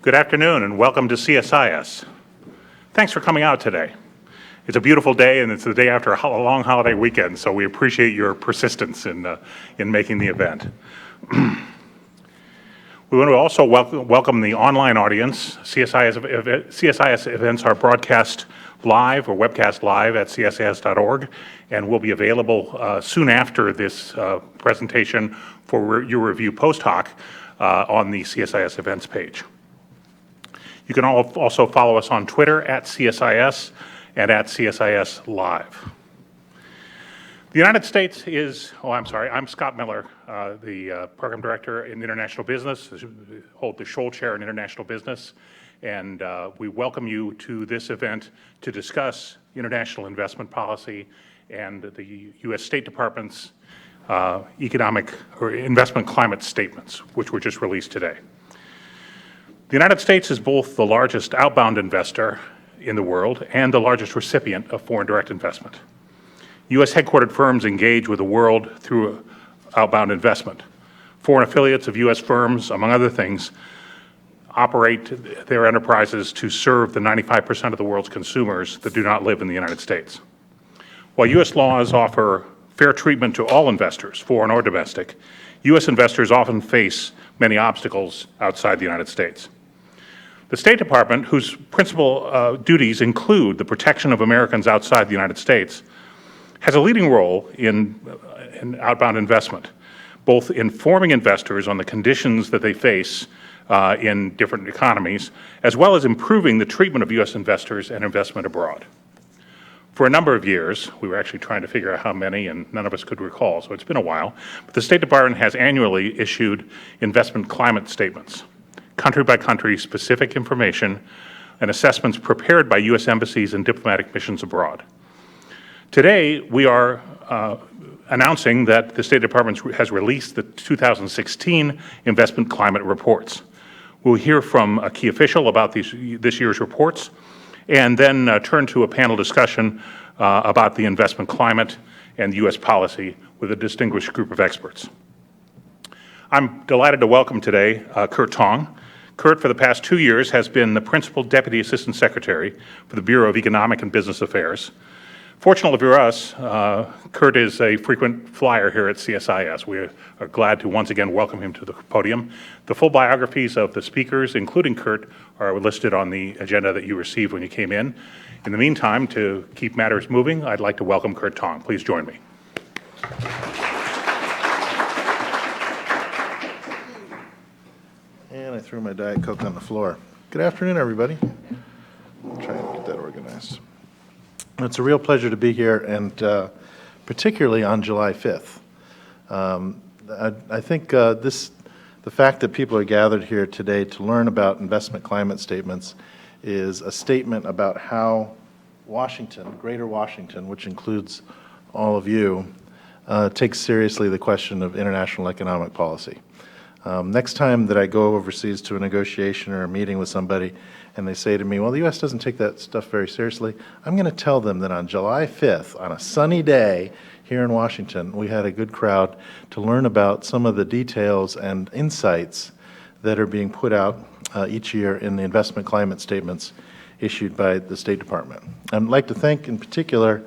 Good afternoon and welcome to CSIS. Thanks for coming out today. It's a beautiful day and it's the day after a long holiday weekend, so we appreciate your persistence in making the event. We want to also welcome the online audience. CSIS events are broadcast live or webcast live at csis.org and will be available soon after this presentation for your review post hoc on the CSIS events page. You can also follow us on Twitter at CSIS and at CSIS Live. The United States is, I'm Scott Miller, the Program Director in International Business, hold the Scholl Chair in International Business, and we welcome you to this event to discuss international investment policy and the U.S. State Department's economic or investment climate statements, which were just released today. The United States is both the largest outbound investor in the world and the largest recipient of foreign direct investment. U.S. headquartered firms engage with the world through outbound investment. Foreign affiliates of U.S. firms, among other things, operate their enterprises to serve the 95% of the world's consumers that do not live in the United States. While U.S. laws offer fair treatment to all investors, foreign or domestic, U.S. investors often face many obstacles outside the United States. The State Department, whose principal duties include the protection of Americans outside the United States, has a leading role in outbound investment, both informing investors on the conditions that they face in different economies, as well as improving the treatment of U.S. investors and investment abroad. For a number of years, we were actually trying to figure out how many, and none of us could recall, so it's been a while, but the State Department has annually issued investment climate statements, country-by-country specific information and assessments prepared by U.S. embassies and diplomatic missions abroad. Today, we are announcing that the State Department has released the 2016 investment climate reports. We'll hear from a key official about this year's reports, and then turn to a panel discussion about the investment climate and U.S. policy with a distinguished group of experts. I'm delighted to welcome today Kurt Tong. Kurt, for the past 2 years, has been the Principal Deputy Assistant Secretary for the Bureau of Economic and Business Affairs. Fortunately for us, Kurt is a frequent flyer here at CSIS. We are glad to once again welcome him to the podium. The full biographies of the speakers, including Kurt, are listed on the agenda that you received when you came in. In the meantime, to keep matters moving, I'd like to welcome Kurt Tong. Please join me. And I threw my Diet Coke on the floor. Good afternoon, everybody. I'll try and get that organized. It's a real pleasure to be here, and particularly on July 5th. I think the fact that people are gathered here today to learn about investment climate statements is a statement about how Washington, Greater Washington, which includes all of you, takes seriously the question of international economic policy. Next time that I go overseas to a negotiation or a meeting with somebody and they say to me, well, the U.S. doesn't take that stuff very seriously, I'm going to tell them that on July 5th, on a sunny day here in Washington, we had a good crowd to learn about some of the details and insights that are being put out each year in the investment climate statements issued by the State Department. I'd like to thank in particular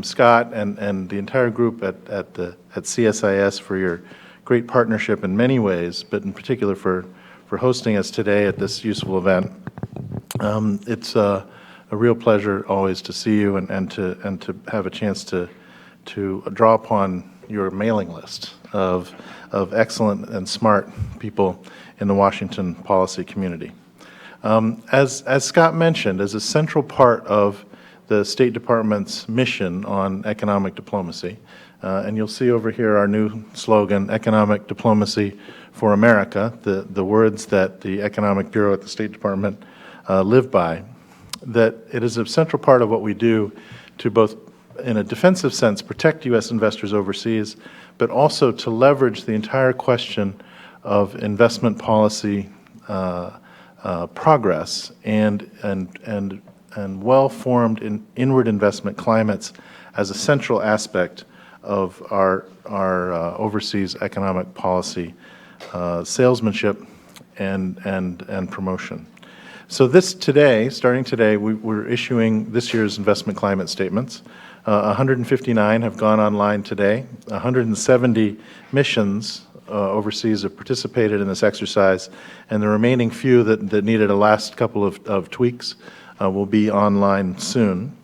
Scott and the entire group at CSIS for your great partnership in many ways, but in particular for hosting us today at this useful event. It's a real pleasure always to see you and to have a chance to draw upon your mailing list of excellent and smart people in the Washington policy community. As Scott mentioned, as a central part of the State Department's mission on economic diplomacy, and you'll see over here our new slogan, Economic Diplomacy for America, the words that the Economic Bureau at the State Department live by, that it is a central part of what we do to both, in a defensive sense, protect U.S. investors overseas, but also to leverage the entire question of investment policy progress and well-formed inward investment climates as a central aspect of our overseas economic policy salesmanship and promotion. So starting today, we're issuing this year's investment climate statements. 159 have gone online today. 170 missions overseas have participated in this exercise, and the remaining few that needed a last couple of tweaks will be online soon.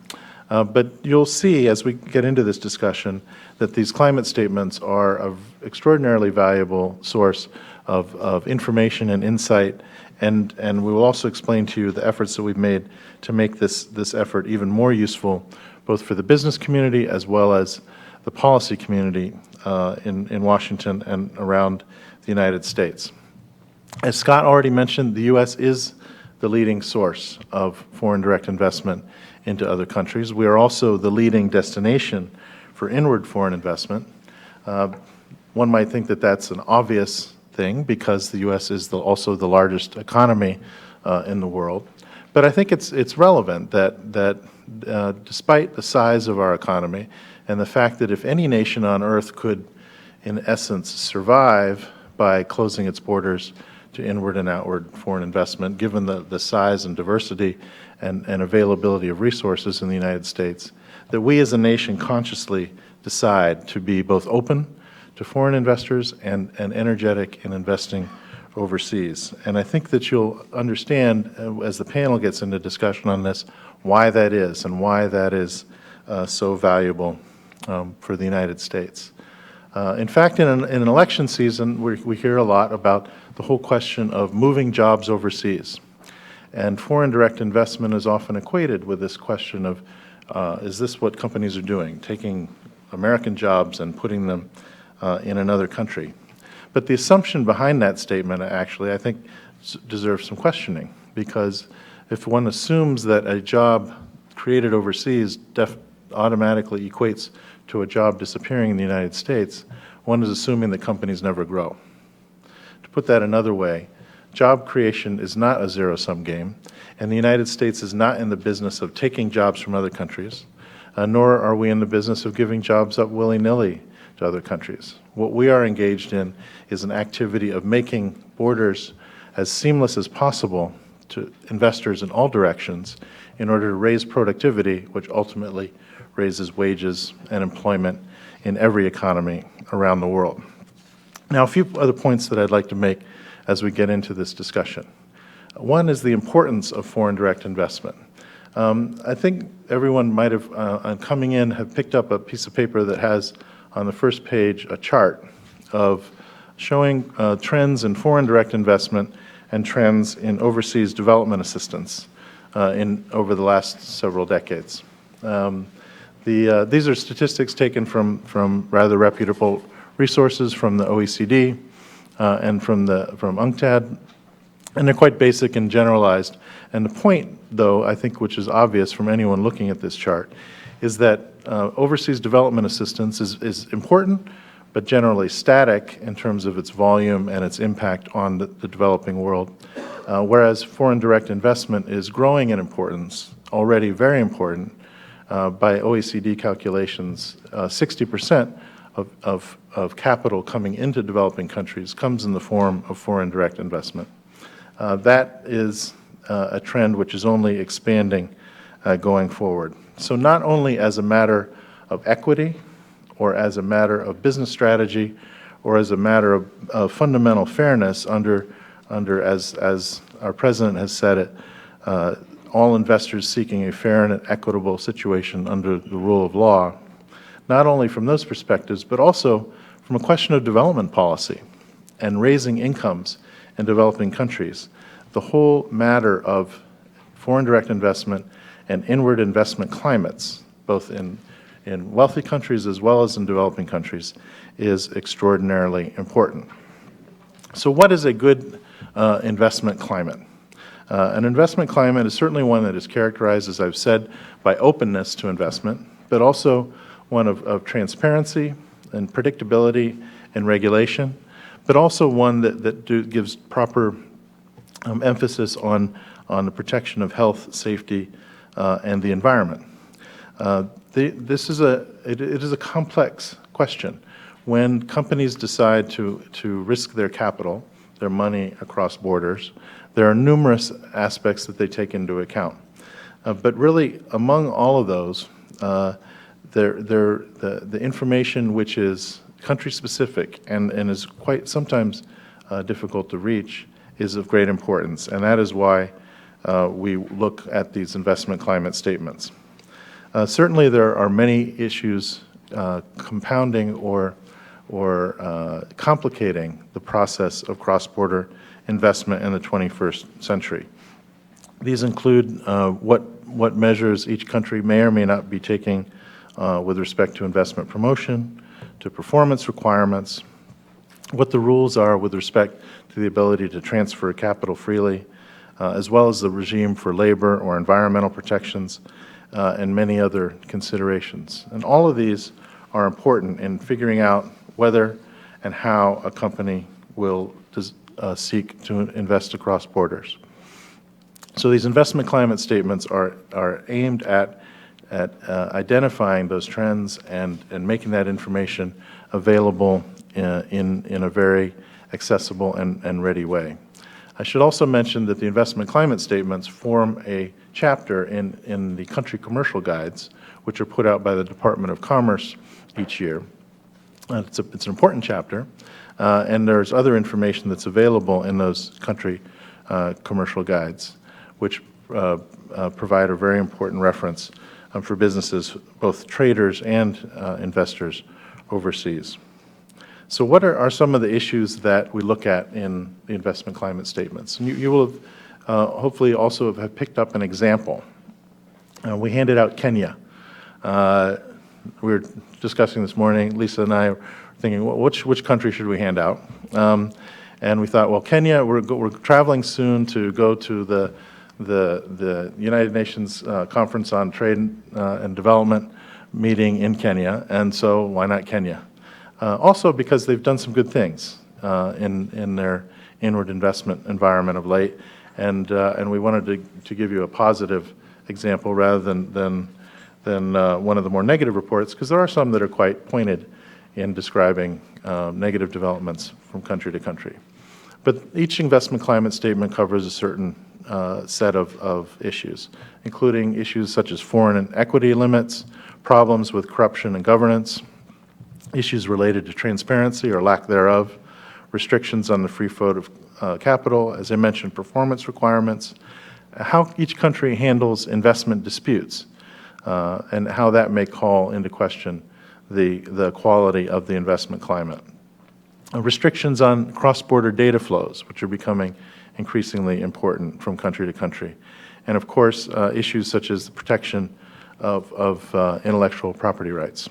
But you'll see as we get into this discussion that these climate statements are an extraordinarily valuable source of information and insight, and we will also explain to you the efforts that we've made to make this effort even more useful, both for the business community as well as the policy community in Washington and around the United States. As Scott already mentioned, the U.S. is the leading source of foreign direct investment into other countries. We are also the leading destination for inward foreign investment. One might think that that's an obvious thing because the U.S. is also the largest economy in the world. But I think it's relevant that despite the size of our economy and the fact that if any nation on earth could, in essence, survive by closing its borders to inward and outward foreign investment, given the size and diversity and availability of resources in the United States, that we as a nation consciously decide to be both open to foreign investors and energetic in investing overseas. And I think that you'll understand, as the panel gets into discussion on this, why that is and why that is so valuable for the United States. In fact, in an election season, we hear a lot about the whole question of moving jobs overseas. And foreign direct investment is often equated with this question of, is this what companies are doing, taking American jobs and putting them in another country? But the assumption behind that statement, actually, I think deserves some questioning, because if one assumes that a job created overseas automatically equates to a job disappearing in the United States, one is assuming that companies never grow. To put that another way, job creation is not a zero-sum game, and the United States is not in the business of taking jobs from other countries, nor are we in the business of giving jobs up willy-nilly to other countries. What we are engaged in is an activity of making borders as seamless as possible to investors in all directions in order to raise productivity, which ultimately raises wages and employment in every economy around the world. Now, a few other points that I'd like to make as we get into this discussion. One is the importance of foreign direct investment. I think everyone might have, on coming in, have picked up a piece of paper that has on the first page a chart of showing trends in foreign direct investment and trends in overseas development assistance over the last several decades. These are statistics taken from rather reputable resources from the OECD and from UNCTAD, and they're quite basic and generalized. And the point, though, I think which is obvious from anyone looking at this chart, is that overseas development assistance is important, but generally static in terms of its volume and its impact on the developing world, whereas foreign direct investment is growing in importance, already very important. By OECD calculations, 60% of capital coming into developing countries comes in the form of foreign direct investment. That is a trend which is only expanding going forward. So not only as a matter of equity or as a matter of business strategy or as a matter of fundamental fairness under as our president has said it, all investors seeking a fair and equitable situation under the rule of law, not only from those perspectives, but also from a question of development policy and raising incomes in developing countries. The whole matter of foreign direct investment and inward investment climates, both in wealthy countries as well as in developing countries, is extraordinarily important. So what is a good investment climate? An investment climate is certainly one that is characterized, as I've said, by openness to investment, but also one of transparency and predictability and regulation, but also one that gives proper emphasis on the protection of health, safety, and the environment. It is a complex question. When companies decide to risk their capital their money across borders. There are numerous aspects that they take into account. But really, among all of those, the information which is country-specific and is quite sometimes difficult to reach is of great importance, and that is why we look at these investment climate statements. Certainly, there are many issues compounding or complicating the process of cross-border investment in the 21st century. These include what measures each country may or may not be taking with respect to investment promotion, to performance requirements, what the rules are with respect to the ability to transfer capital freely, as well as the regime for labor or environmental protections, and many other considerations. And all of these are important in figuring out whether and how a company will seek to invest across borders. So these investment climate statements are aimed at identifying those trends and making that information available in a very accessible and ready way. I should also mention that the investment climate statements form a chapter in the country commercial guides, which are put out by the Department of Commerce each year. It's an important chapter, and there's other information that's available in those country commercial guides, which provide a very important reference for businesses, both traders and investors overseas. So what are some of the issues that we look at in the investment climate statements? And you will have hopefully also have picked up an example. We handed out Kenya. We were discussing this morning, Lisa and I were thinking, well, which country should we hand out? And we thought, well, Kenya, we're traveling soon to go to the United Nations Conference on Trade and Development meeting in Kenya, and so why not Kenya? Also because they've done some good things in their inward investment environment of late, and we wanted to give you a positive example rather than one of the more negative reports, because there are some that are quite pointed in describing negative developments from country to country. But each investment climate statement covers a certain set of issues, including issues such as foreign and equity limits, problems with corruption and governance, issues related to transparency or lack thereof, restrictions on the free flow of capital, as I mentioned, performance requirements, how each country handles investment disputes, and how that may call into question the quality of the investment climate. Restrictions on cross-border data flows, which are becoming increasingly important from country to country. And of course, issues such as the protection of intellectual property rights.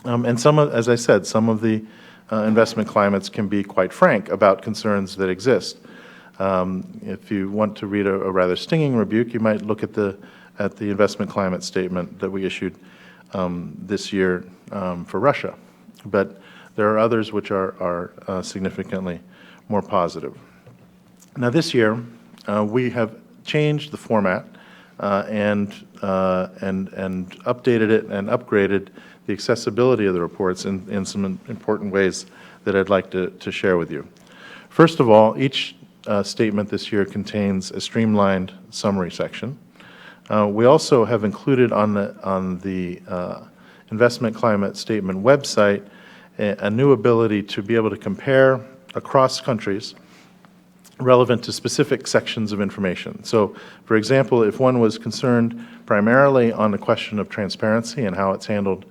And as I said, some of the investment climates can be quite frank about concerns that exist. If you want to read a rather stinging rebuke, you might look at the investment climate statement that we issued this year for Russia. But there are others which are significantly more positive. Now this year, we have changed the format and updated it and upgraded the accessibility of the reports in some important ways that I'd like to share with you. First of all, each statement this year contains a streamlined summary section. We also have included on the investment climate statement website a new ability to be able to compare across countries relevant to specific sections of information. So, for example, if one was concerned primarily on the question of transparency and how it's handled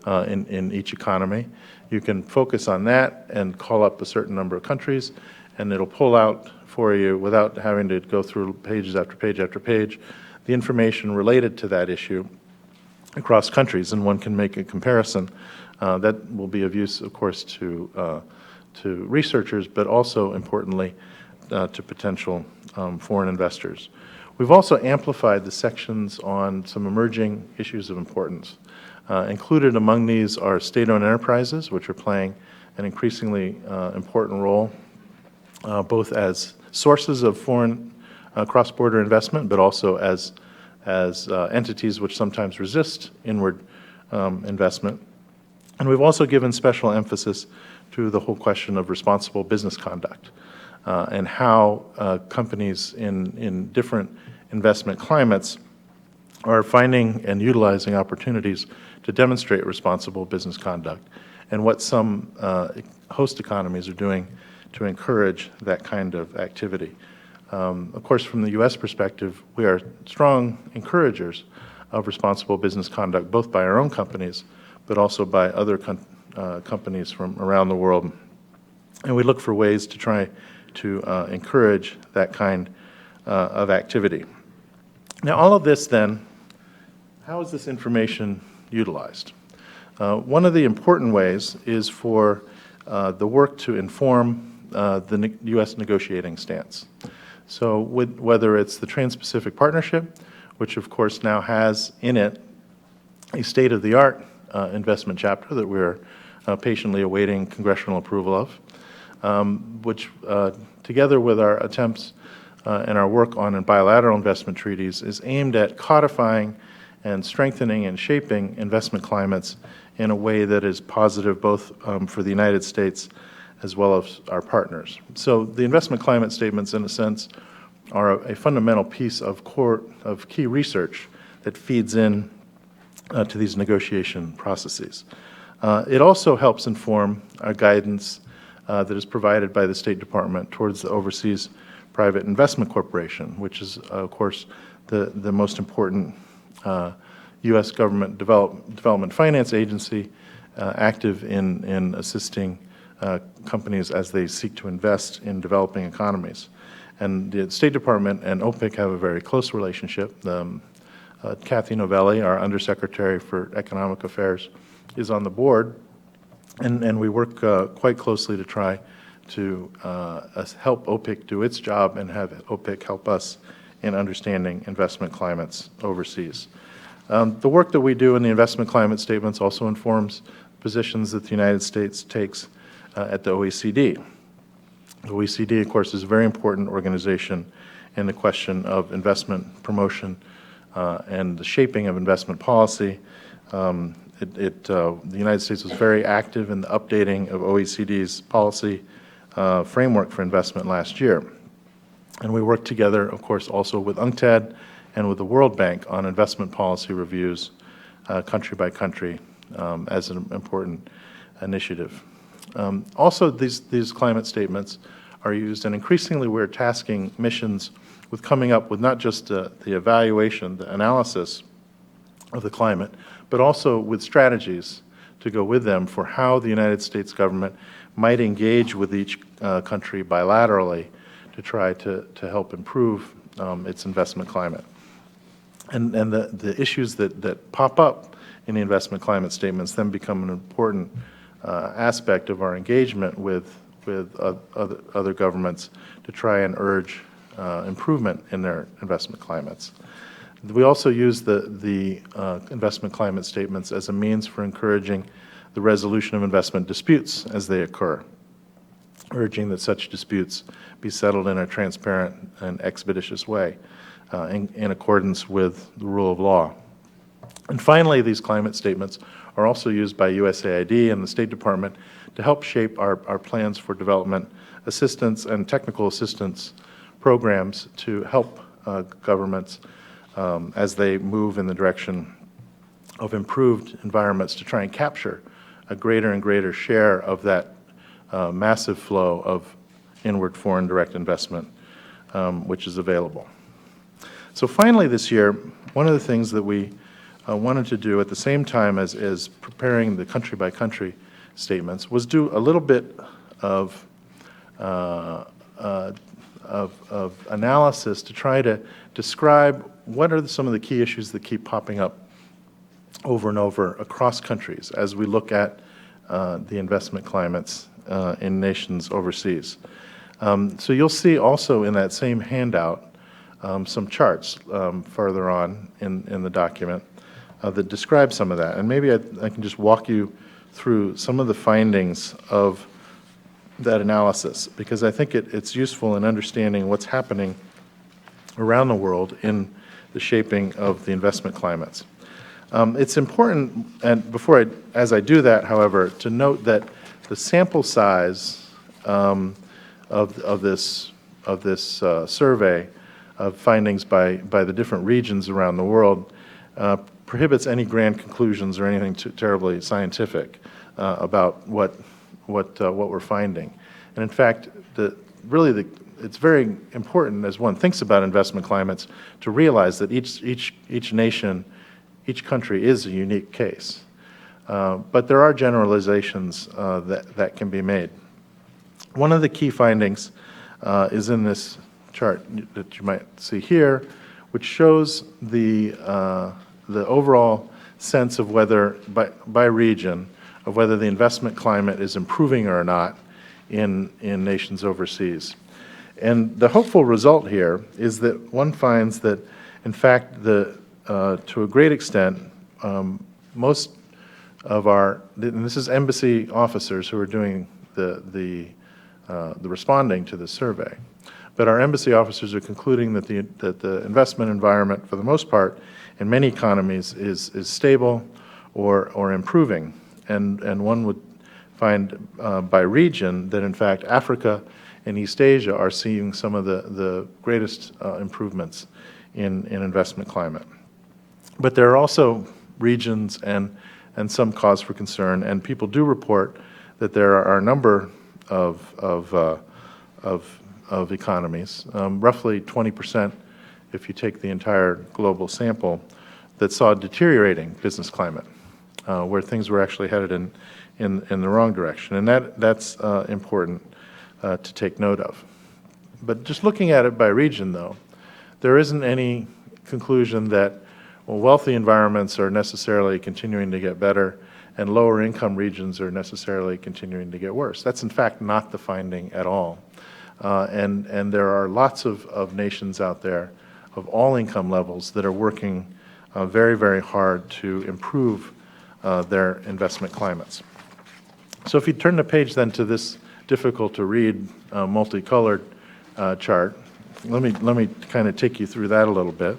in each economy, you can focus on that and call up a certain number of countries, and it'll pull out for you, without having to go through pages after page after page, the information related to that issue across countries, and one can make a comparison. That will be of use, of course, to researchers, but also, importantly, to potential foreign investors. We've also amplified the sections on some emerging issues of importance. Included among these are state-owned enterprises, which are playing an increasingly important role, both as sources of foreign cross-border investment, but also as entities which sometimes resist inward investment. And we've also given special emphasis to the whole question of responsible business conduct. and how companies in different investment climates are finding and utilizing opportunities to demonstrate responsible business conduct, and what some host economies are doing to encourage that kind of activity. Of course, from the U.S. perspective, we are strong encouragers of responsible business conduct, both by our own companies, but also by other companies from around the world. And we look for ways to try to encourage that kind of activity. Now, all of this then, how is this information utilized? One of the important ways is for the work to inform the U.S. negotiating stance. So whether it's the Trans-Pacific Partnership, which of course now has in it a state-of-the-art investment chapter that we're patiently awaiting congressional approval of, which together with our attempts and our work on bilateral investment treaties is aimed at codifying and strengthening and shaping investment climates in a way that is positive both for the United States as well as our partners. So the investment climate statements, in a sense, are a fundamental piece of key research that feeds in to these negotiation processes. It also helps inform our guidance that is provided by the State Department towards the Overseas Private Investment Corporation, which is, of course, the most important U.S. government development finance agency active in assisting companies as they seek to invest in developing economies. And the State Department and OPIC have a very close relationship. Kathy Novelli, our Undersecretary for Economic Affairs, is on the board, and we work quite closely to try to help OPIC do its job and have OPIC help us in understanding investment climates overseas. The work that we do in the investment climate statements also informs positions that the United States takes at the OECD. The OECD, of course, is a very important organization in the question of investment promotion and the shaping of investment policy. The United States was very active in the updating of OECD's policy framework for investment last year. And we work together, of course, also with UNCTAD and with the World Bank on investment policy reviews, country by country, as an important initiative. Also, these climate statements are used, and increasingly we're tasking missions with coming up with not just the evaluation, the analysis of the climate, but also with strategies to go with them for how the United States government might engage with each country bilaterally to try to help improve its investment climate. And the issues that pop up in the investment climate statements then become an important aspect of our engagement with other governments to try and urge improvement in their investment climates. We also use the investment climate statements as a means for encouraging the resolution of investment disputes as they occur, urging that such disputes be settled in a transparent and expeditious way in accordance with the rule of law. And finally, these climate statements are also used by USAID and the State Department to help shape our plans for development assistance and technical assistance programs to help governments as they move in the direction of improved environments to try and capture a greater and greater share of that massive flow of inward foreign direct investment which is available. So finally this year, one of the things that we wanted to do at the same time as preparing the country-by-country statements was do a little bit of analysis to try to describe what are some of the key issues that keep popping up over and over across countries as we look at the investment climates in nations overseas. So you'll see also in that same handout some charts further on in the document that describe some of that. And maybe I can just walk you through some of the findings of that analysis, because I think it's useful in understanding what's happening around the world in the shaping of the investment climates. It's important, and as I do that, however, to note that the sample size of of this survey of findings by the different regions around the world prohibits any grand conclusions or anything terribly scientific about what we're finding. And in fact, it's very important as one thinks about investment climates to realize that each nation, each country is a unique case. But there are generalizations that can be made. One of the key findings is in this chart that you might see here, which shows the overall sense of whether, by region, of whether the investment climate is improving or not in nations overseas. And the hopeful result here is that one finds that, in fact, to a great extent, most of and this is embassy officers who are doing the responding to the survey, but our embassy officers are concluding that the investment environment, for the most part, in many economies is stable or improving. And one would find by region that, in fact, Africa and East Asia are seeing some of the greatest improvements in investment climate. But there are also regions and some cause for concern, and people do report that there are a number of economies, roughly 20% if you take the entire global sample, that saw deteriorating business climate, where things were actually headed in the wrong direction. And that's important to take note of. But just looking at it by region, though, there isn't any conclusion that, well, wealthy environments are necessarily continuing to get better and lower income regions are necessarily continuing to get worse. That's in fact not the finding at all. And there are lots of nations out there of all income levels that are working very, very hard to improve their investment climates. So if you turn the page then to this difficult to read multicolored chart, let me kind of take you through that a little bit.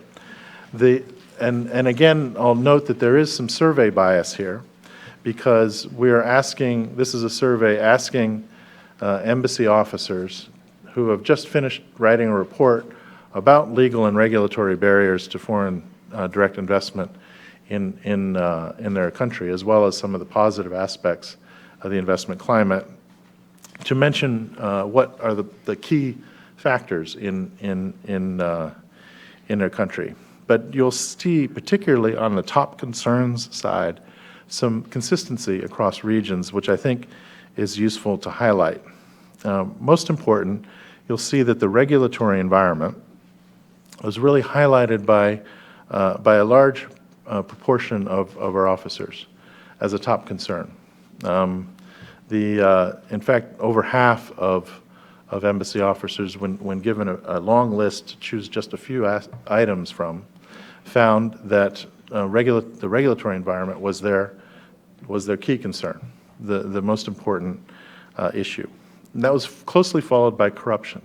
And again, I'll note that there is some survey bias here, because we are asking, this is a survey asking embassy officers who have just finished writing a report about legal and regulatory barriers to foreign direct investment in their country, as well as some of the positive aspects of the investment climate, to mention what are the key factors in their country. But you'll see, particularly on the top concerns side, some consistency across regions, which I think is useful to highlight. Most important, you'll see that the regulatory environment was really highlighted by a large proportion of our officers as a top concern. In fact, over half of embassy officers, when given a long list to choose just a few items from, found that the regulatory environment was their key concern, the most important issue. And that was closely followed by corruption,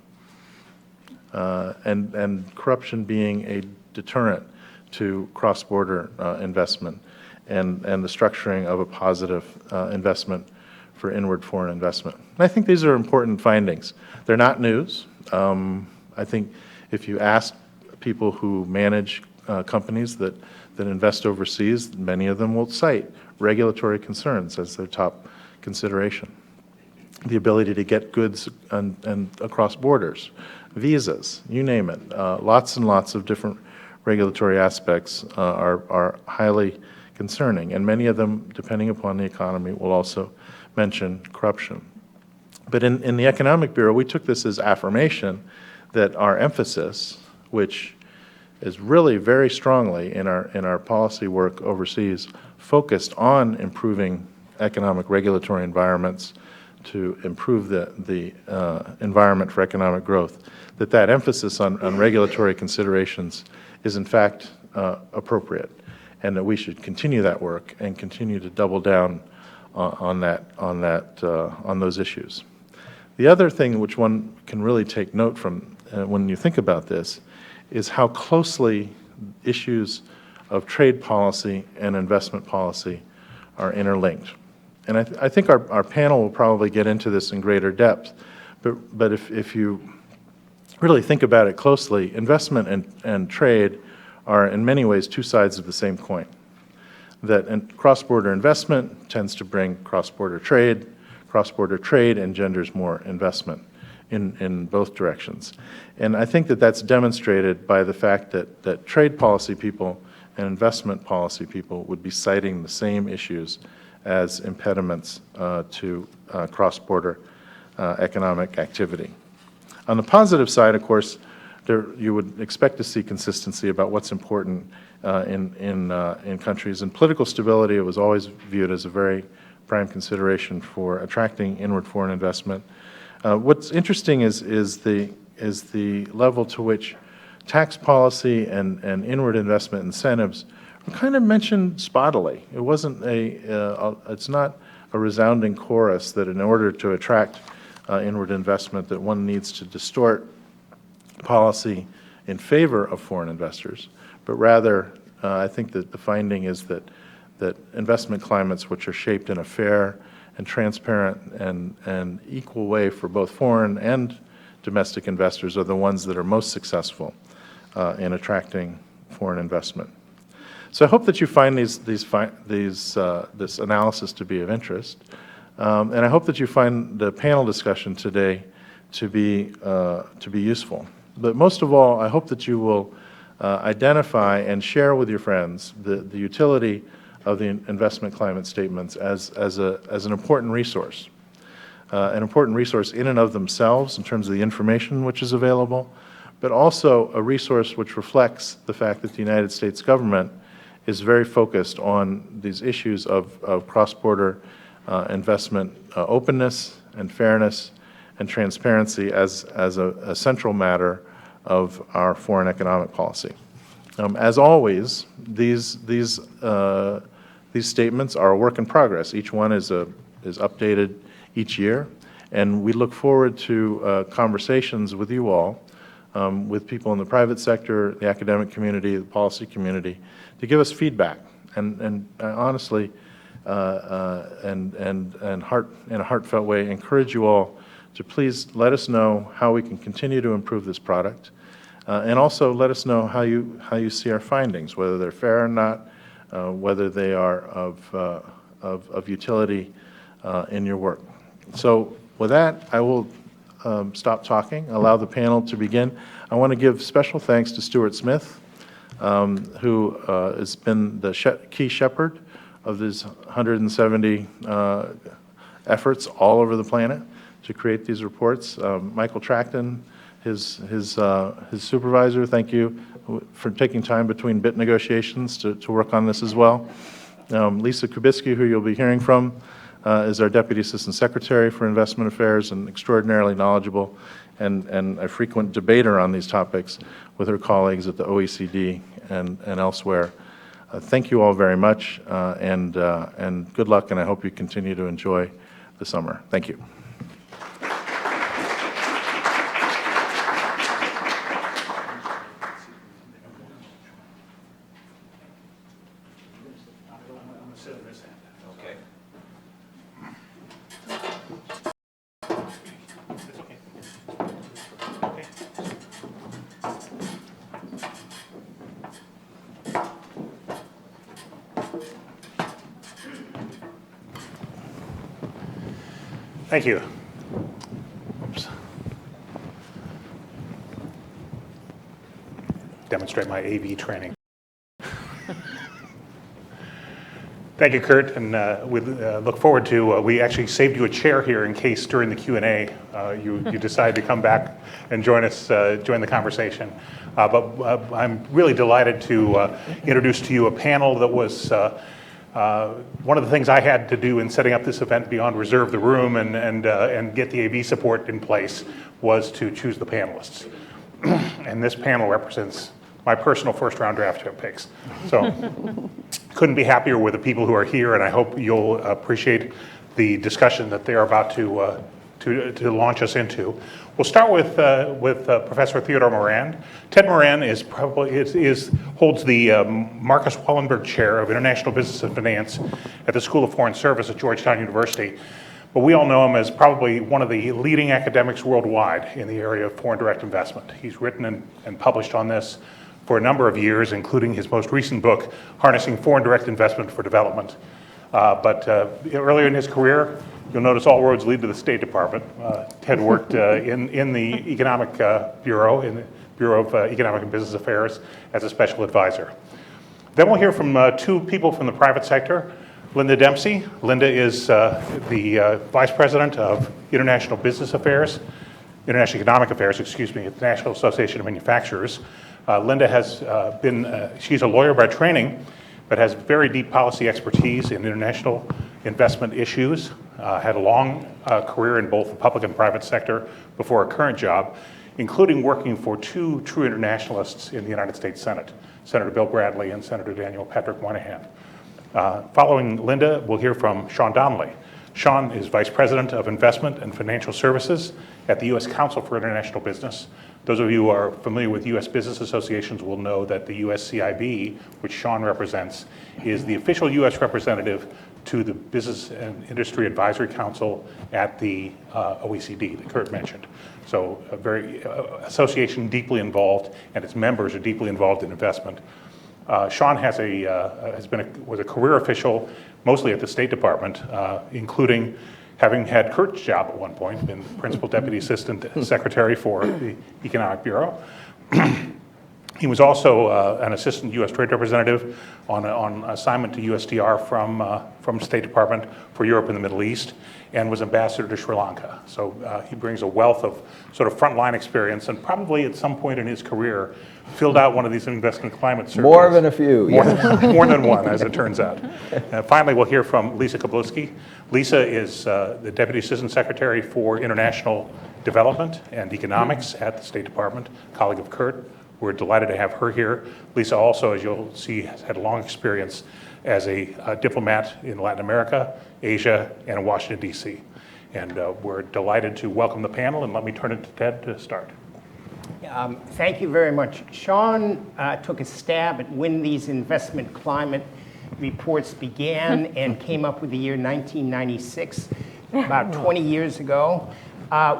and corruption being a deterrent to cross-border investment and the structuring of a positive investment for inward foreign investment. And I think these are important findings. They're not news. I think if you ask people who manage companies that invest overseas, many of them will cite regulatory concerns as their top consideration. The ability to get goods and across borders, visas, you name it. Lots and lots of different regulatory aspects are highly concerning, and many of them, depending upon the economy, will also mention corruption. But in the Economic Bureau, we took this as affirmation that our emphasis, which is really very strongly in our policy work overseas, focused on improving economic regulatory environments to improve the environment for economic growth, that emphasis on regulatory considerations is in fact appropriate, and that we should continue that work and continue to double down on those issues. The other thing which one can really take note from when you think about this is how closely issues of trade policy and investment policy are interlinked. And I think our panel will probably get into this in greater depth, But if you really think about it closely, investment and trade are in many ways two sides of the same coin. That cross-border investment tends to bring cross-border trade engenders more investment in both directions. And I think that that's demonstrated by the fact that trade policy people and investment policy people would be citing the same issues as impediments to cross-border economic activity. On the positive side, of course, you would expect to see consistency about what's important in countries. In political stability, it was always viewed as a very prime consideration for attracting inward foreign investment. What's interesting is the level to which tax policy and inward investment incentives were kind of mentioned spottily. It wasn't it's not a resounding chorus that in order to attract inward investment that one needs to distort policy in favor of foreign investors, but rather I think that the finding is that investment climates which are shaped in a fair and transparent and equal way for both foreign and domestic investors are the ones that are most successful in attracting foreign investment. So I hope that you find this analysis to be of interest, and I hope that you find the panel discussion today to be useful. But most of all, I hope that you will identify and share with your friends the utility of the investment climate statements as an important resource in and of themselves in terms of the information which is available, but also a resource which reflects the fact that the United States government is very focused on these issues of cross-border investment openness and fairness and transparency as a central matter of our foreign economic policy. As always, these statements are a work in progress. Each one is updated each year, and we look forward to conversations with you all, with people in the private sector, the academic community, the policy community, to give us feedback and honestly and in a heartfelt way encourage you all to please let us know how we can continue to improve this product, and also let us know how you see our findings, whether they're fair or not, whether they are of utility in your work. So with that, I will stop talking, allow the panel to begin. I want to give special thanks to Stuart Smith, who has been the key shepherd of these 170 efforts all over the planet to create these reports. Michael Tracton, his supervisor, thank you for taking time between bit negotiations to work on this as well. Lisa Kubiske, who you'll be hearing from, is our Deputy Assistant Secretary for Investment Affairs and extraordinarily knowledgeable and a frequent debater on these topics with her colleagues at the OECD and elsewhere. Thank you all very much, and good luck, and I hope you continue to enjoy the summer. Thank you. Thank you. Oops. Demonstrate my AV training. Thank you, Kurt, and we look forward to, we actually saved you a chair here in case during the Q&A you decide to come back and join us, join the conversation. But I'm really delighted to introduce to you a panel that was one of the things I had to do in setting up this event beyond reserve the room and get the AV support in place was to choose the panelists. And this panel represents my personal first-round draft picks. So couldn't be happier with the people who are here, and I hope you'll appreciate the discussion that they're about to launch us into. We'll start with Professor Theodore Moran. Ted Moran holds the Marcus Wallenberg Chair of International Business and Finance at the School of Foreign Service at Georgetown University. But we all know him as probably one of the leading academics worldwide in the area of foreign direct investment. He's written and published on this for a number of years, including his most recent book, Harnessing Foreign Direct Investment for Development. But earlier in his career, you'll notice all roads lead to the State Department. Ted worked in the Economic Bureau, in the Bureau of Economic and Business Affairs, as a special advisor. Then we'll hear from two people from the private sector. Linda Dempsey. Linda is the Vice President of International Economic Affairs, excuse me, at the National Association of Manufacturers. Linda has she's a lawyer by training, but has very deep policy expertise in international investment issues, had a long career in both the public and private sector before her current job, including working for two true internationalists in the United States Senate, Senator Bill Bradley and Senator Daniel Patrick Moynihan. Following Linda, we'll hear from Shaun Donnelly. Shaun is Vice President of Investment and Financial Services at the U.S. Council for International Business. Those of you who are familiar with U.S. business associations will know that the USCIB, which Shaun represents, is the official U.S. representative to the Business and Industry Advisory Council at the OECD that Kurt mentioned. So a very association deeply involved, and its members are deeply involved in investment. Shaun was a career official, mostly at the State Department, including having had Kurt's job at one point, been Principal Deputy Assistant Secretary for the Economic Bureau. He was also an assistant U.S. Trade Representative on assignment to USTR from State Department for Europe and the Middle East, and was ambassador to Sri Lanka. So he brings a wealth of sort of frontline experience, and probably at some point in his career filled out one of these investment climate surveys. More than a few. More than one, as it turns out. Finally, we'll hear from Lisa Kubiske. Lisa is the Deputy Assistant Secretary for International Development and Economics at the State Department, colleague of Kurt. We're delighted to have her here. Lisa also, as you'll see, has had a long experience as a diplomat in Latin America, Asia, and in Washington, D.C. And we're delighted to welcome the panel, and let me turn it to Ted to start. Thank you very much. Shaun took a stab at when these investment climate reports began and came up with the year 1996, about 20 years ago.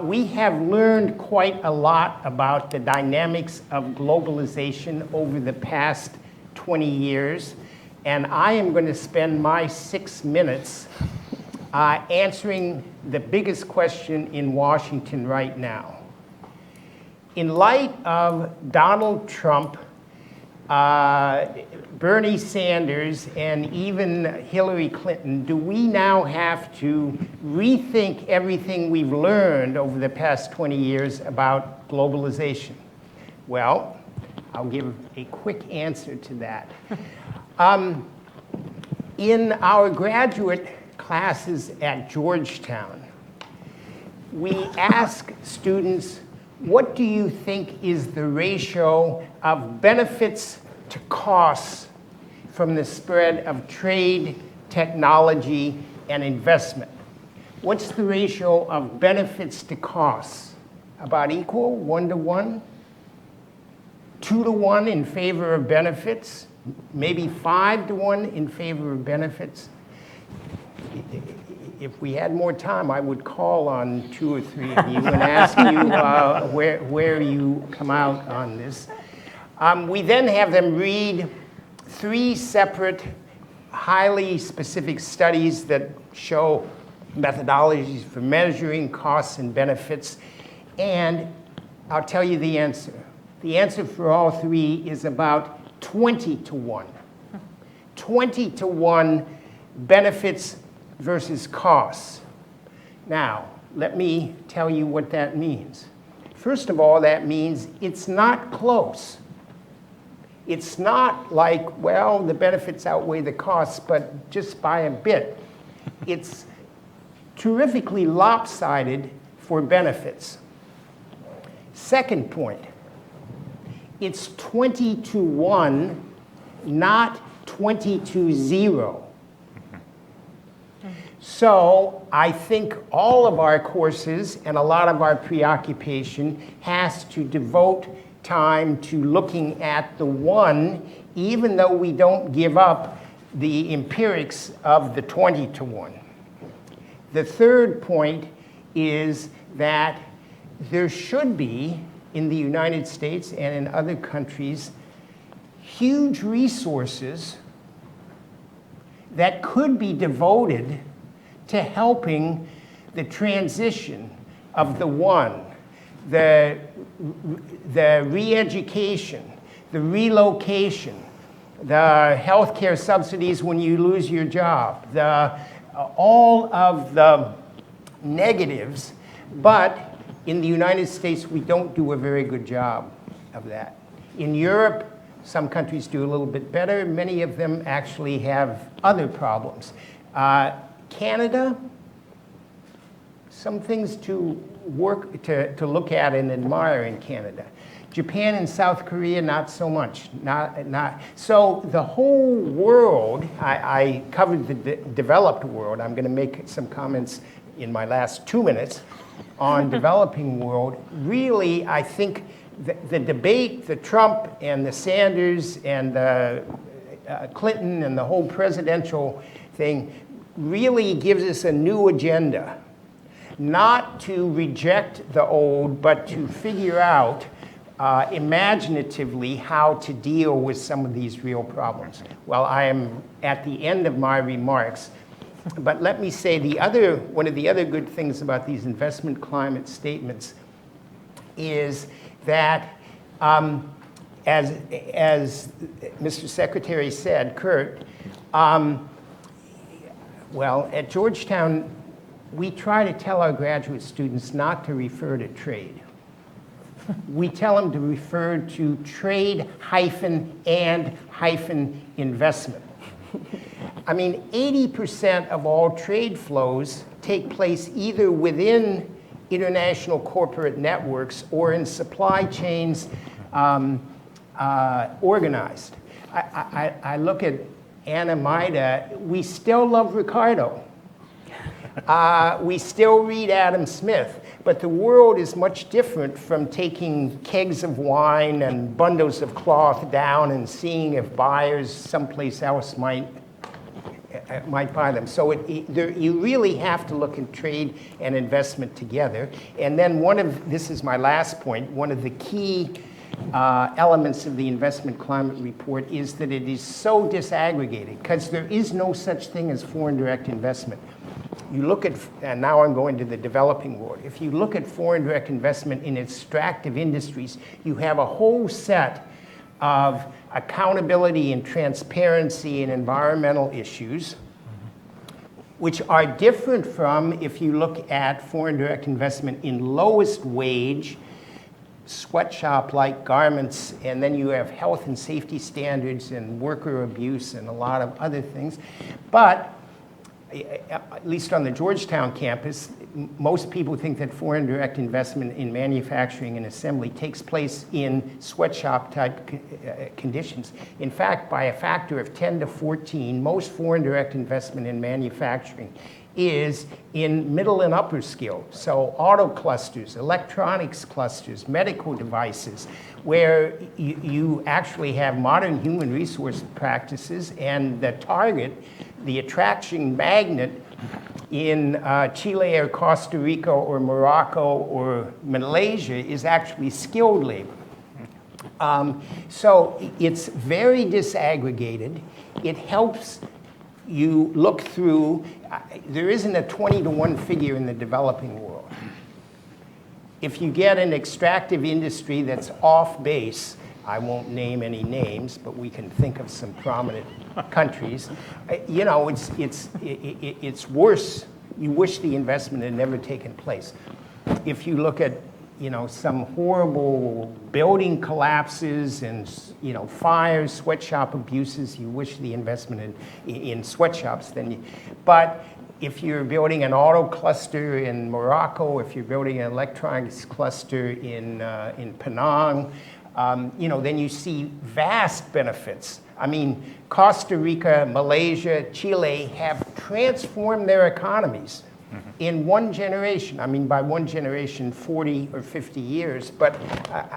We have learned quite a lot about the dynamics of globalization over the past 20 years, and I am going to spend my 6 minutes answering the biggest question in Washington right now. In light of Donald Trump, Bernie Sanders, and even Hillary Clinton, do we now have to rethink everything we've learned over the past 20 years about globalization? Well, I'll give a quick answer to that. In our graduate classes at Georgetown, we ask students, what do you think is the ratio of benefits to costs from the spread of trade, technology, and investment? What's the ratio of benefits to costs? About equal, 1 to 1? 2 to 1 in favor of benefits? Maybe 5 to 1 in favor of benefits? If we had more time, I would call on 2 or 3 of you and ask you where you come out on this. We then have them read 3 separate, highly specific studies that show methodologies for measuring costs and benefits, and I'll tell you the answer. The answer for all 3 is about 20 to 1. 20 to 1 benefits versus costs. Now, let me tell you what that means. First of all, that means it's not close. It's not like, well, the benefits outweigh the costs, but just by a bit. It's terrifically lopsided for benefits. Second point, it's 20 to 1, not 20 to 0. So I think all of our courses and a lot of our preoccupation has to devote time to looking at the 1, even though we don't give up the empirics of the 20 to 1. The third point is that there should be, in the United States and in other countries, huge resources that could be devoted to helping the transition of the re-education, the relocation, the healthcare subsidies when you lose your job, all of the negatives. But in the United States, we don't do a very good job of that. In Europe, some countries do a little bit better. Many of them actually have other problems. Canada, some things to look at and admire in Canada. Japan and South Korea, not so much. So the whole world, I covered the developed world. I'm going to make some comments in my last 2 minutes on developing world. Really, I think the debate, the Trump and the Sanders and the Clinton and the whole presidential thing really gives us a new agenda. Not to reject the old, but to figure out imaginatively how to deal with some of these real problems. Well, I am at the end of my remarks, but let me say one of the other good things about these investment climate statements is that, as Mr. Secretary said, Kurt, well, at Georgetown, we try to tell our graduate students not to refer to trade. We tell them to refer to trade-and-investment. I mean, 80% of all trade flows take place either within international corporate networks or in supply chains organized. I look at Anna Maida. We still love Ricardo. We still read Adam Smith. But the world is much different from taking kegs of wine and bundles of cloth down and seeing if buyers someplace else might buy them. So you really have to look at trade and investment together. And then this is my last point, one of the key elements of the investment climate report is that it is so disaggregated because there is no such thing as foreign direct investment. You look at, and now I'm going to the developing world. If you look at foreign direct investment in extractive industries, you have a whole set of accountability and transparency and environmental issues, which are different from if you look at foreign direct investment in lowest wage, sweatshop-like garments, and then you have health and safety standards and worker abuse and a lot of other things. But at least on the Georgetown campus, most people think that foreign direct investment in manufacturing and assembly takes place in sweatshop-type conditions. In fact, by a factor of 10 to 14, most foreign direct investment in manufacturing is in middle and upper skill. So auto clusters, electronics clusters, medical devices, where you actually have modern human resource practices, and the target, the attraction magnet in Chile or Costa Rica or Morocco or Malaysia is actually skilled labor. So it's very disaggregated. It helps you look through, there isn't a 20-to-1 figure in the developing world. If you get an extractive industry that's off base, I won't name any names, but we can think of some prominent countries, you know, it's worse. You wish the investment had never taken place. If you look at, you know, some horrible building collapses and, you know, fires, sweatshop abuses, you wish the investment in sweatshops then. But if you're building an auto cluster in Morocco, if you're building an electronics cluster in Penang, you know, then you see vast benefits. I mean, Costa Rica, Malaysia, Chile have transformed their economies in one generation. I mean, by one generation, 40 or 50 years. But,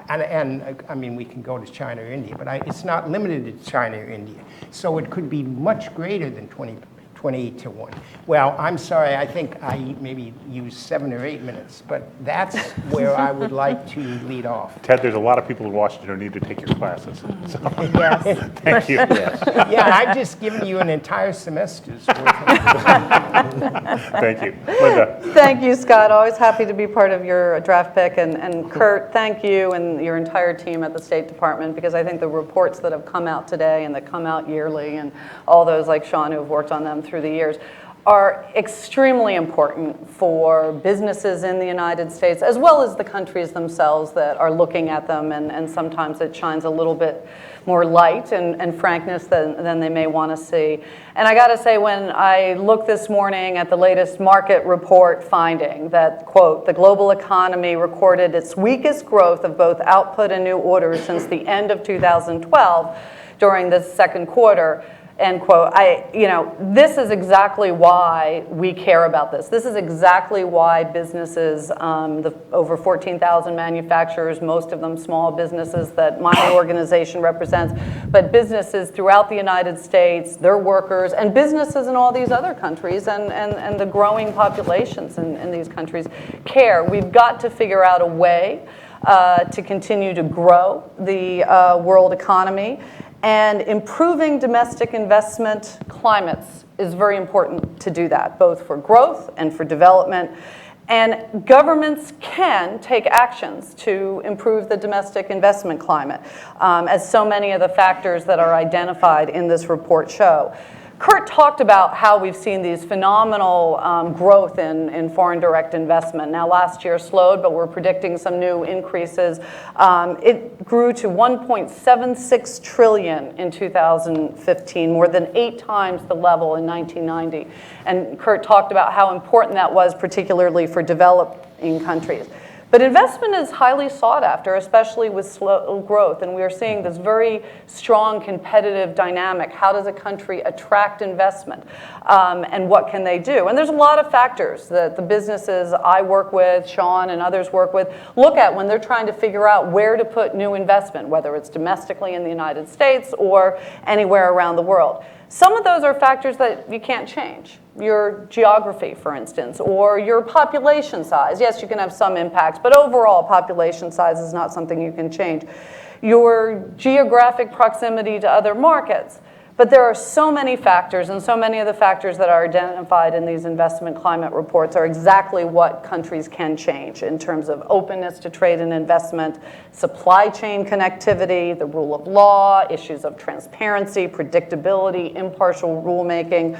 and I mean, we can go to China or India, but it's not limited to China or India. So it could be much greater than 20 20 to 1. Well, I'm sorry, I think I maybe used 7 or 8 minutes, but that's where I would like to lead off. Ted, there's a lot of people in Washington who need to take your classes. So, Yes. thank you. Yeah, I've just given you an entire semester's worth of Thank you. Linda. Thank you, Scott. Always happy to be part of your draft pick. And Kurt, thank you and your entire team at the State Department, because I think the reports that have come out today and that come out yearly, and all those like Shaun who have worked on them through the years, are extremely important for businesses in the United States, as well as the countries themselves that are looking at them, and sometimes it shines a little bit more light and frankness than they may want to see. And I got to say, when I looked this morning at the latest market report finding that, quote, the global economy recorded its weakest growth of both output and new orders since the end of 2012 during the second quarter, end quote. This is exactly why we care about this. This is exactly why businesses, the over 14,000 manufacturers, most of them small businesses that my organization represents, but businesses throughout the United States, their workers, and businesses in all these other countries, and the growing populations in these countries care. We've got to figure out a way to continue to grow the world economy. And improving domestic investment climates is very important to do that, both for growth and for development. And governments can take actions to improve the domestic investment climate, as so many of the factors that are identified in this report show. Kurt talked about how we've seen these phenomenal growth in foreign direct investment. Now, last year slowed, but we're predicting some new increases. It grew to $1.76 trillion in 2015, more than 8 times the level in 1990. And Kurt talked about how important that was, particularly for developing countries. But investment is highly sought after, especially with slow growth, and we are seeing this very strong competitive dynamic. How does a country attract investment, and what can they do? And there's a lot of factors that the businesses I work with, Shaun and others work with, look at when they're trying to figure out where to put new investment, whether it's domestically in the United States or anywhere around the world. Some of those are factors that you can't change. Your geography, for instance, or your population size. Yes, you can have some impacts, but overall population size is not something you can change. Your geographic proximity to other markets. But there are so many factors, and so many of the factors that are identified in these investment climate reports are exactly what countries can change in terms of openness to trade and investment, supply chain connectivity, the rule of law, issues of transparency, predictability, impartial rulemaking,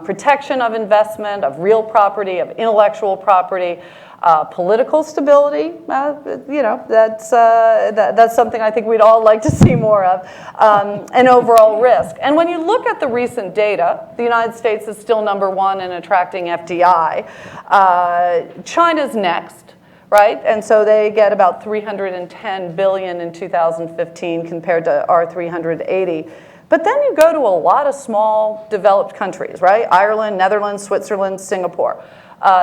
protection of investment, of real property, of intellectual property, political stability. That's something I think we'd all like to see more of, and overall risk. And when you look at the recent data, the United States is still #1 in attracting FDI. China's next, right? And so they get about $310 billion in 2015 compared to our $380. But then you go to a lot of small developed countries, right? Ireland, Netherlands, Switzerland, Singapore.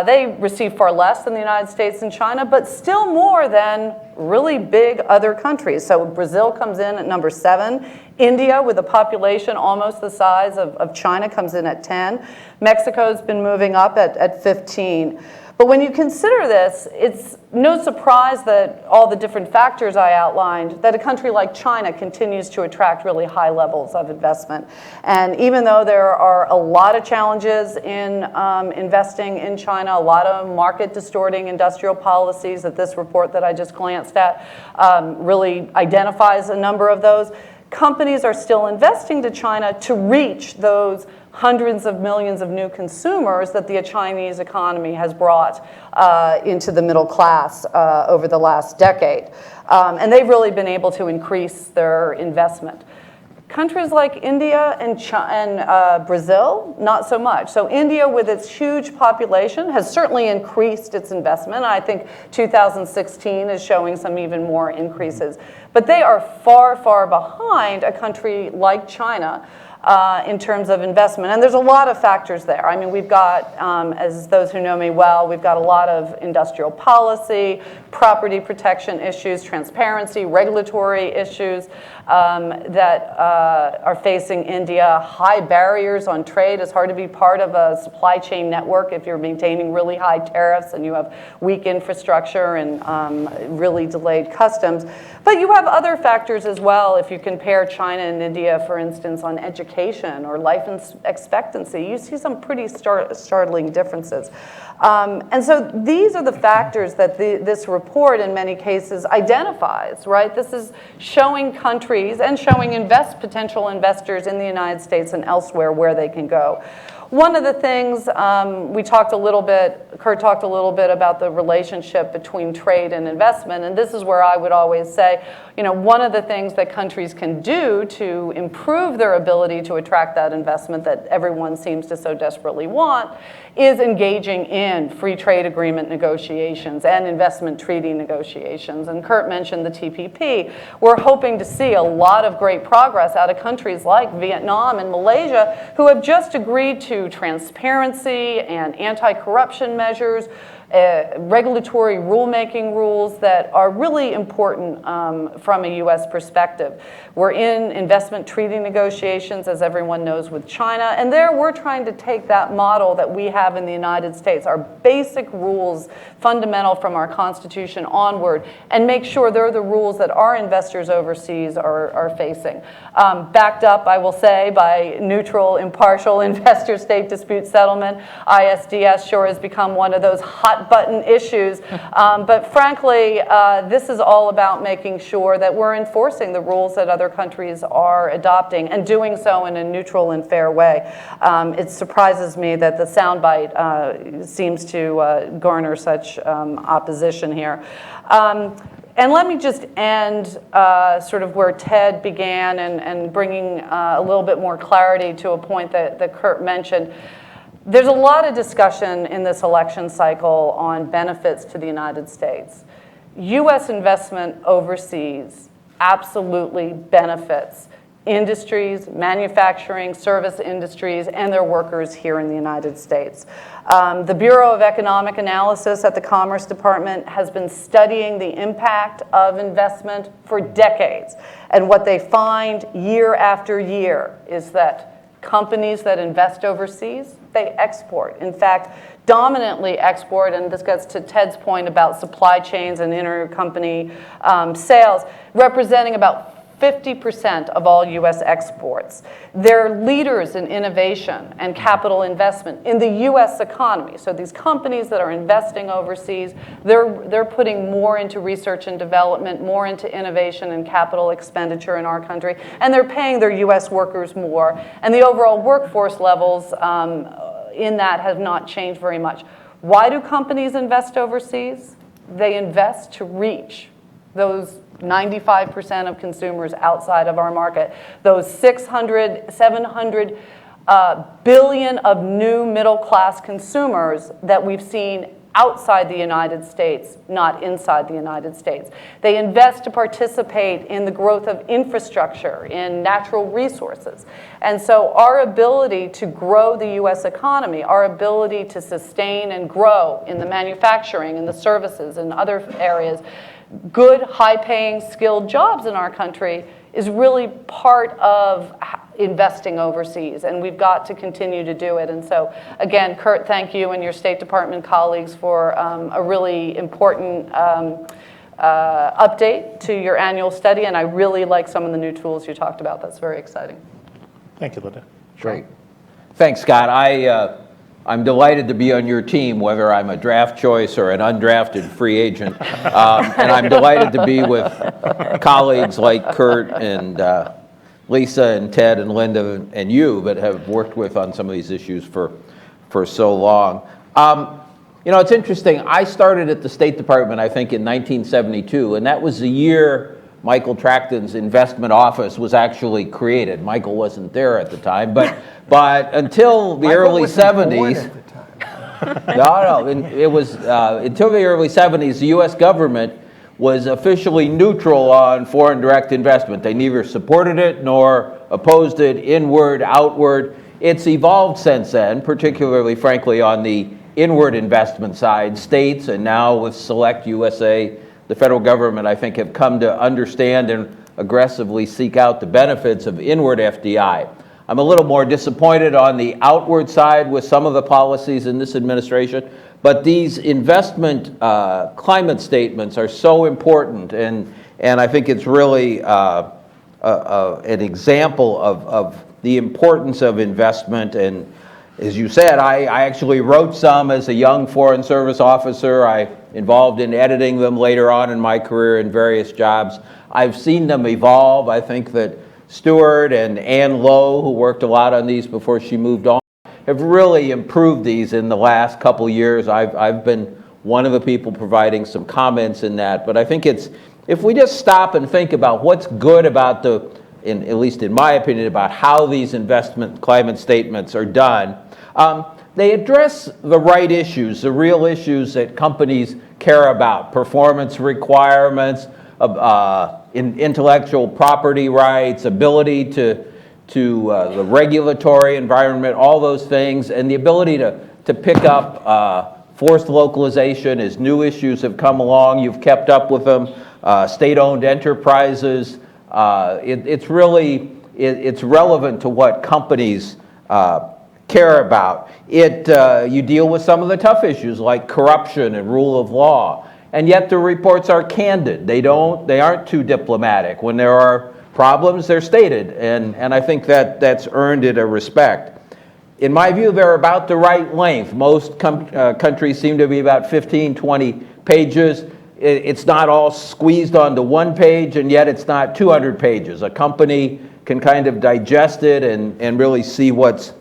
They receive far less than the United States and China, but still more than really big other countries. So Brazil comes in at #7. India, with a population almost the size of China, comes in at 10. Mexico's been moving up at 15. But when you consider this, it's no surprise that all the different factors I outlined, that a country like China continues to attract really high levels of investment. And even though there are a lot of challenges in investing in China, a lot of market distorting industrial policies that this report that I just glanced at really identifies a number of those, companies are still investing to China to reach those hundreds of millions of new consumers that the Chinese economy has brought into the middle class over the last decade. And they've really been able to increase their investment. Countries like India and Brazil, not so much. So India, with its huge population, has certainly increased its investment. I think 2016 is showing some even more increases. But they are far, far behind a country like China, in terms of investment. And there's a lot of factors there. I mean, we've got, as those who know me well, we've got a lot of industrial policy, property protection issues, transparency, regulatory issues that are facing India. High barriers on trade. It's hard to be part of a supply chain network if you're maintaining really high tariffs and you have weak infrastructure and really delayed customs. But you have other factors as well. If you compare China and India, for instance, on education or life expectancy, you see some pretty startling differences. And so these are the factors that this report in many cases identifies, right? This is showing countries and showing potential investors in the United States and elsewhere where they can go. One of the things Kurt talked a little bit about the relationship between trade and investment, and this is where I would always say, one of the things that countries can do to improve their ability to attract that investment that everyone seems to so desperately want is engaging in free trade agreement negotiations and investment treaty negotiations. And Kurt mentioned the TPP. We're hoping to see a lot of great progress out of countries like Vietnam and Malaysia, who have just agreed to transparency and anti-corruption measures, regulatory rulemaking rules that are really important from a U.S. perspective. We're in investment treaty negotiations, as everyone knows, with China, and there we're trying to take that model that we have in the United States, our basic rules, fundamental from our Constitution onward, and make sure they're the rules that our investors overseas are facing. Backed up, I will say, by neutral, impartial investor-state dispute settlement. ISDS sure has become one of those hot-button issues. But frankly, this is all about making sure that we're enforcing the rules that other countries are adopting and doing so in a neutral and fair way. It surprises me that the soundbite seems to garner such opposition here. And let me just end sort of where Ted began and bringing a little bit more clarity to a point that Kurt mentioned. There's a lot of discussion in this election cycle on benefits to the United States. U.S. investment overseas absolutely benefits industries, manufacturing, service industries, and their workers here in the United States. The Bureau of Economic Analysis at the Commerce Department has been studying the impact of investment for decades. And what they find year after year is that companies that invest overseas, they export. In fact, dominantly export, and this gets to Ted's point about supply chains and intercompany sales, representing about 50% of all U.S. exports. They're leaders in innovation and capital investment in the U.S. economy. So these companies that are investing overseas, they're putting more into research and development, more into innovation and capital expenditure in our country, and they're paying their U.S. workers more. And the overall workforce levels in that have not changed very much. Why do companies invest overseas? They invest to reach those 95% of consumers outside of our market, those 700 billion of new middle-class consumers that we've seen outside the United States, not inside the United States. They invest to participate in the growth of infrastructure, in natural resources. And so our ability to grow the U.S. economy, our ability to sustain and grow in the manufacturing and the services and other areas, good, high-paying, skilled jobs in our country is really part of investing overseas, and we've got to continue to do it. And so, again, Kurt, thank you and your State Department colleagues for a really important update to your annual study, and I really like some of the new tools you talked about. That's very exciting. Thank you, Linda. Great. Thanks, Scott. I'm delighted to be on your team, whether I'm a draft choice or an undrafted free agent. And I'm delighted to be with colleagues like Kurt and Lisa and Ted and Linda and you that have worked with on some of these issues for so long. It's interesting. I started at the State Department, I think, in 1972, and that was the year Michael Tracton's investment office was actually created. Michael wasn't there at the time, but until the early 70s, it was until the early 70s, the U.S. government was officially neutral on foreign direct investment. They neither supported it nor opposed it, inward, outward. It's evolved since then, particularly, frankly, on the inward investment side. States, and now with Select USA, the federal government, I think, have come to understand and aggressively seek out the benefits of inward FDI. I'm a little more disappointed on the outward side with some of the policies in this administration, but these investment climate statements are so important, and I think it's really an example of the importance of investment. And as you said, I actually wrote some as a young Foreign Service officer. I involved in editing them later on in my career in various jobs. I've seen them evolve. I think that Stewart and Ann Lowe, who worked a lot on these before she moved on, have really improved these in the last couple years. I've been one of the people providing some comments in that. But I think it's, if we just stop and think about what's good about at least in my opinion, about how these investment climate statements are done, they address the right issues, the real issues that companies care about: performance requirements, intellectual property rights, ability to the regulatory environment, all those things, and the ability to pick up forced localization as new issues have come along. You've kept up with them. State-owned enterprises. It's relevant to what companies care about. You deal with some of the tough issues like corruption and rule of law, and yet the reports are candid. They aren't too diplomatic. When there are problems, they're stated, and I think that's earned it a respect. In my view, they're about the right length. Most countries seem to be about 15, 20 pages. It's not all squeezed onto one page, and yet it's not 200 pages. A company can kind of digest it and really see what's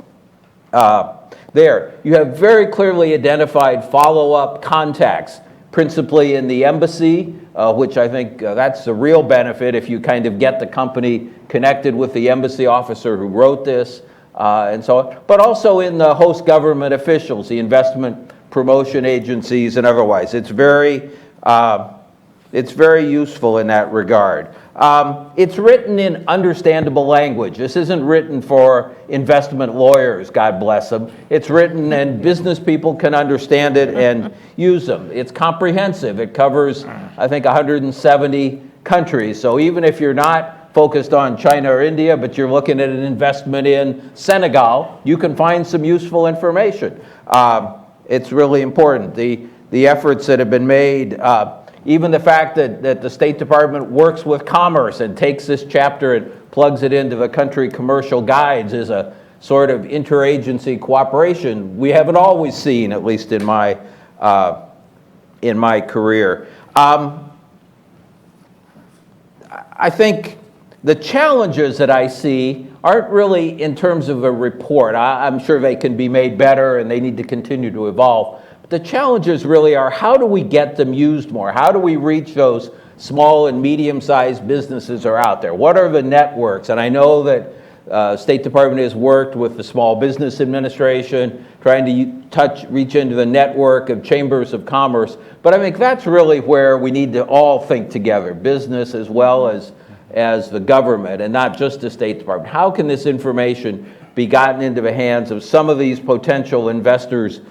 there. You have very clearly identified follow-up contacts, principally in the embassy, which I think that's the real benefit if you kind of get the company connected with the embassy officer who wrote this, and so on. But also in the host government officials, the investment promotion agencies and otherwise. It's very useful in that regard. It's written in understandable language. This isn't written for investment lawyers, God bless them. It's written and business people can understand it and use them. It's comprehensive. It covers, I think, 170 countries. So even if you're not focused on China or India, but you're looking at an investment in Senegal, you can find some useful information. It's really important. The efforts that have been made, even the fact that the State Department works with commerce and takes this chapter and plugs it into the country commercial guides is a sort of interagency cooperation we haven't always seen, at least in my career. I think the challenges that I see aren't really in terms of a report. I'm sure they can be made better and they need to continue to evolve. The challenges really are, how do we get them used more? How do we reach those small and medium-sized businesses that are out there? What are the networks? And I know that State Department has worked with the Small Business Administration, trying to reach into the network of chambers of commerce. But I think that's really where we need to all think together, business as well as the government, and not just the State Department. How can this information be gotten into the hands of some of these potential investors?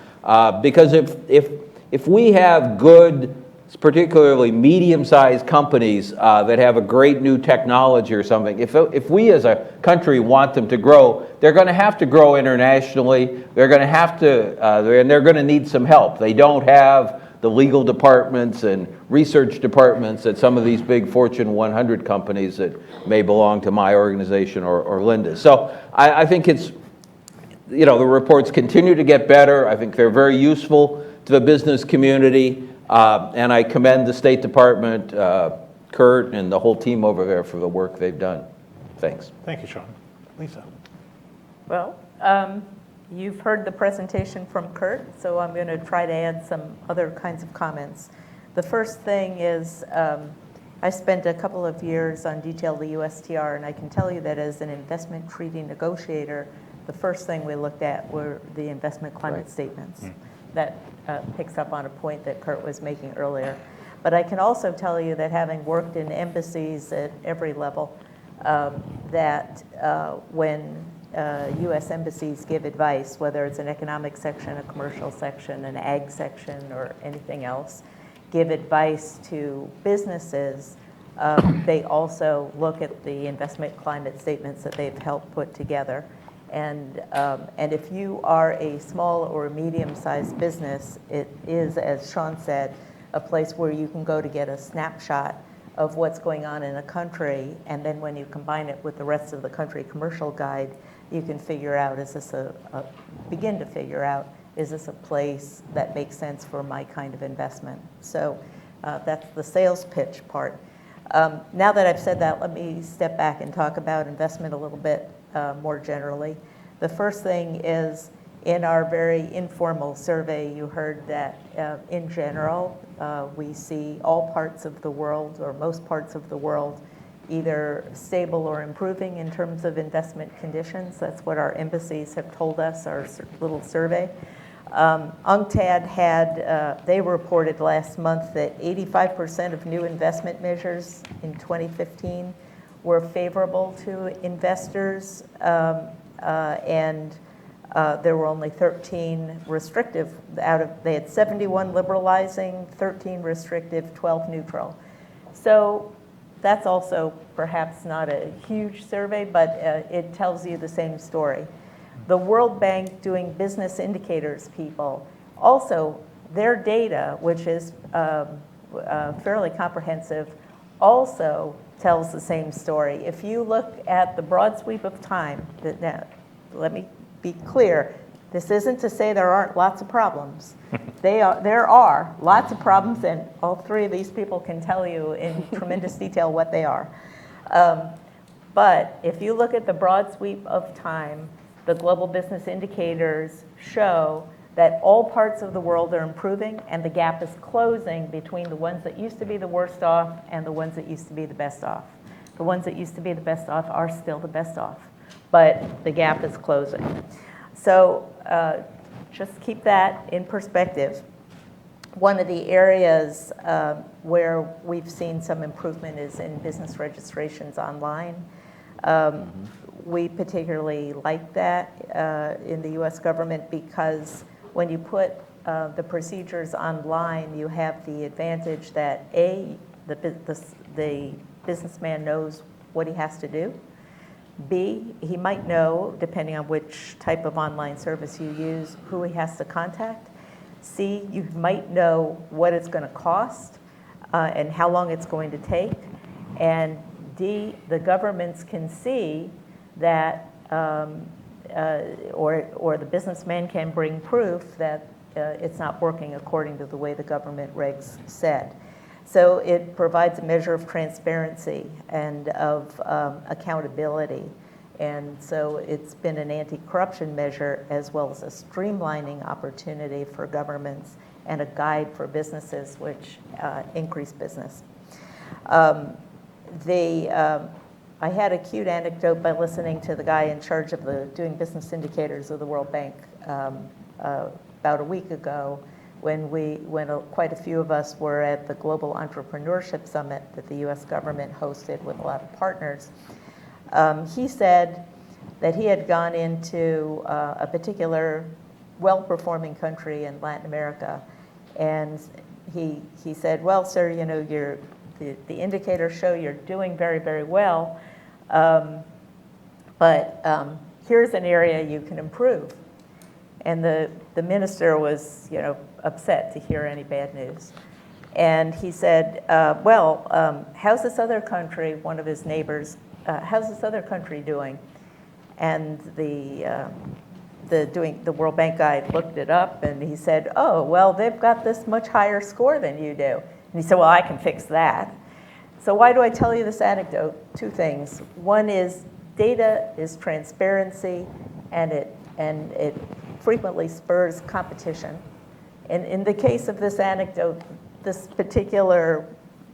Because if we have good, particularly medium-sized companies that have a great new technology or something, if we as a country want them to grow, they're going to have to grow internationally. They're going to have to, and they're going to need some help. They don't have the legal departments and research departments that some of these big Fortune 100 companies that may belong to my organization or Linda's. So I think it's, the reports continue to get better. I think they're very useful to the business community, and I commend the State Department, Kurt, and the whole team over there for the work they've done. Thanks. Thank you, Shaun. Lisa. Well, you've heard the presentation from Kurt, so I'm going to try to add some other kinds of comments. The first thing is I spent a couple of years on Detail the USTR, and I can tell you that as an investment treaty negotiator, the first thing we looked at were the investment climate statements. That picks up on a point that Kurt was making earlier. But I can also tell you that having worked in embassies at every level, that when U.S. embassies give advice, whether it's an economic section, a commercial section, an ag section, or anything else, give advice to businesses, they also look at the investment climate statements that they've helped put together. And if you are a small or medium-sized business, it is, as Shaun said, a place where you can go to get a snapshot of what's going on in a country, and then when you combine it with the rest of the country commercial guide, you can figure out, begin to figure out, is this a place that makes sense for my kind of investment? So that's the sales pitch part. Now that I've said that, let me step back and talk about investment a little bit more generally. The first thing is, in our very informal survey, you heard that in general, we see all parts of the world, or most parts of the world, either stable or improving in terms of investment conditions. That's what our embassies have told us, our little survey. UNCTAD had, they reported last month that 85% of new investment measures in 2015 were favorable to investors, and there were only 13 restrictive they had 71 liberalizing, 13 restrictive, 12 neutral. So that's also perhaps not a huge survey, but it tells you the same story. The World Bank doing business indicators people, also their data, which is fairly comprehensive, also tells the same story. If you look at the broad sweep of time, now, let me be clear, this isn't to say there aren't lots of problems. There are lots of problems, and all three of these people can tell you in tremendous detail what they are. But if you look at the broad sweep of time, the global business indicators show that all parts of the world are improving, and the gap is closing between the ones that used to be the worst off and the ones that used to be the best off. The ones that used to be the best off are still the best off, but the gap is closing. So just keep that in perspective. One of the areas where we've seen some improvement is in business registrations online. We particularly like that in the US government because when you put the procedures online, you have the advantage that A, the businessman knows what he has to do. B, he might know, depending on which type of online service you use, who he has to contact. C, you might know what it's going to cost and how long it's going to take. And D, the governments can see that, or the businessman can bring proof that it's not working according to the way the government regs said. So it provides a measure of transparency and of accountability. And so it's been an anti-corruption measure as well as a streamlining opportunity for governments and a guide for businesses which increase business. I had a cute anecdote by listening to the guy in charge of the doing business indicators of the World Bank about a week ago when quite a few of us were at the Global Entrepreneurship Summit that the US government hosted with a lot of partners. He said that he had gone into a particular well-performing country in Latin America, and he said, well, sir, you know, the indicators show you're doing very, very well, but here's an area you can improve. And the minister was, you know, upset to hear any bad news. And he said, how's this other country, one of his neighbors, how's this other country doing? And the World Bank guy looked it up and he said, oh, well, they've got this much higher score than you do. And he said, well, I can fix that. So why do I tell you this anecdote? Two things. One is data is transparency, and it frequently spurs competition. And in the case of this anecdote, this particular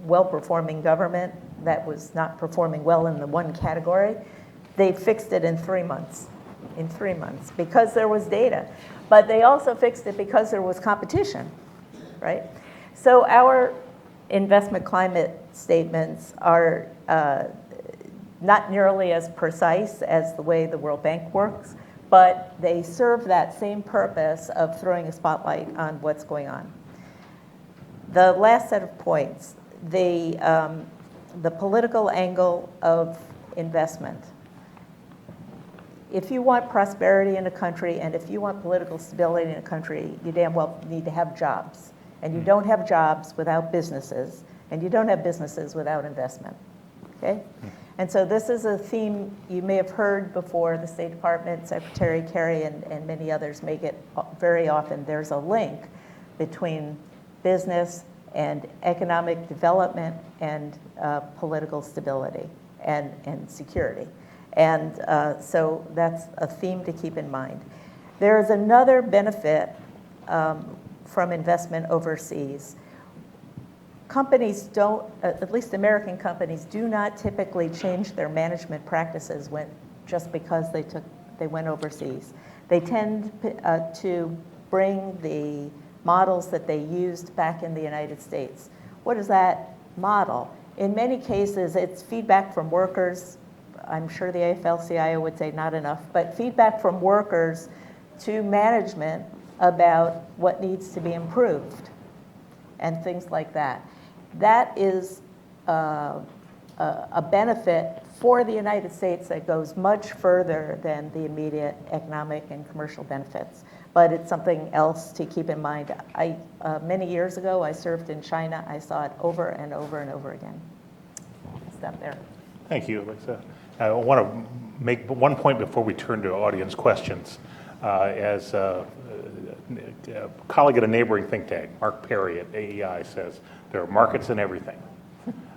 well-performing government that was not performing well in the one category, they fixed it in 3 months. In 3 months, because there was data. But they also fixed it because there was competition, right? So investment climate statements are not nearly as precise as the way the World Bank works, but they serve that same purpose of throwing a spotlight on what's going on. The last set of points, the political angle of investment. If you want prosperity in a country and if you want political stability in a country, you damn well need to have jobs. And you don't have jobs without businesses, and you don't have businesses without investment. Okay? And so this is a theme you may have heard before. The State Department, Secretary Kerry, and many others make it very often. There's a link between business and economic development and political stability and security. And so that's a theme to keep in mind. There is another benefit from investment overseas. Companies don't, at least American companies, do not typically change their management practices just because they went overseas. They tend to bring the models that they used back in the United States. What is that model? In many cases, it's feedback from workers. I'm sure the AFL-CIO would say not enough, but feedback from workers to management about what needs to be improved and things like that. That is a benefit for the United States that goes much further than the immediate economic and commercial benefits. But it's something else to keep in mind. Many years ago, I served in China. I saw it over and over and over again. I'll stop there. Thank you, Lisa. I want to make one point before we turn to audience questions. As a colleague at a neighboring think tank, Mark Perry at AEI, says, there are markets in everything.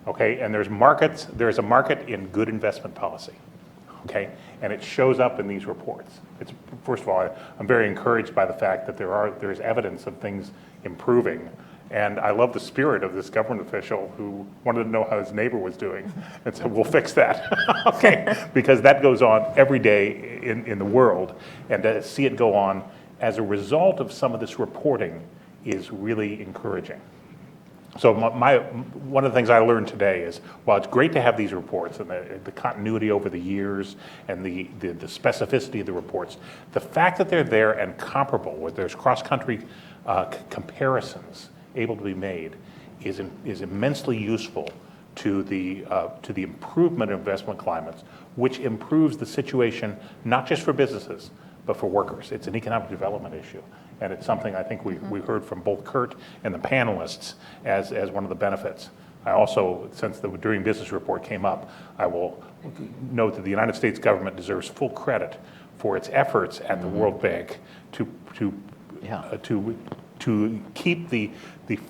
Okay, and there's a market in good investment policy. Okay, and it shows up in these reports. First of all, I'm very encouraged by the fact that there's evidence of things improving. And I love the spirit of this government official who wanted to know how his neighbor was doing and said, we'll fix that. Okay, because that goes on every day in the world. And to see it go on as a result of some of this reporting is really encouraging. So one of the things I learned today is, while it's great to have these reports and the continuity over the years and the specificity of the reports, the fact that they're there and comparable, where there's cross-country comparisons able to be made, is immensely useful to the improvement of investment climates, which improves the situation not just for businesses, but for workers. It's an economic development issue. And it's something I think we heard from both Kurt and the panelists as one of the benefits. I also, since the Doing Business report came up, I will note that the United States government deserves full credit for its efforts at the World Bank to keep the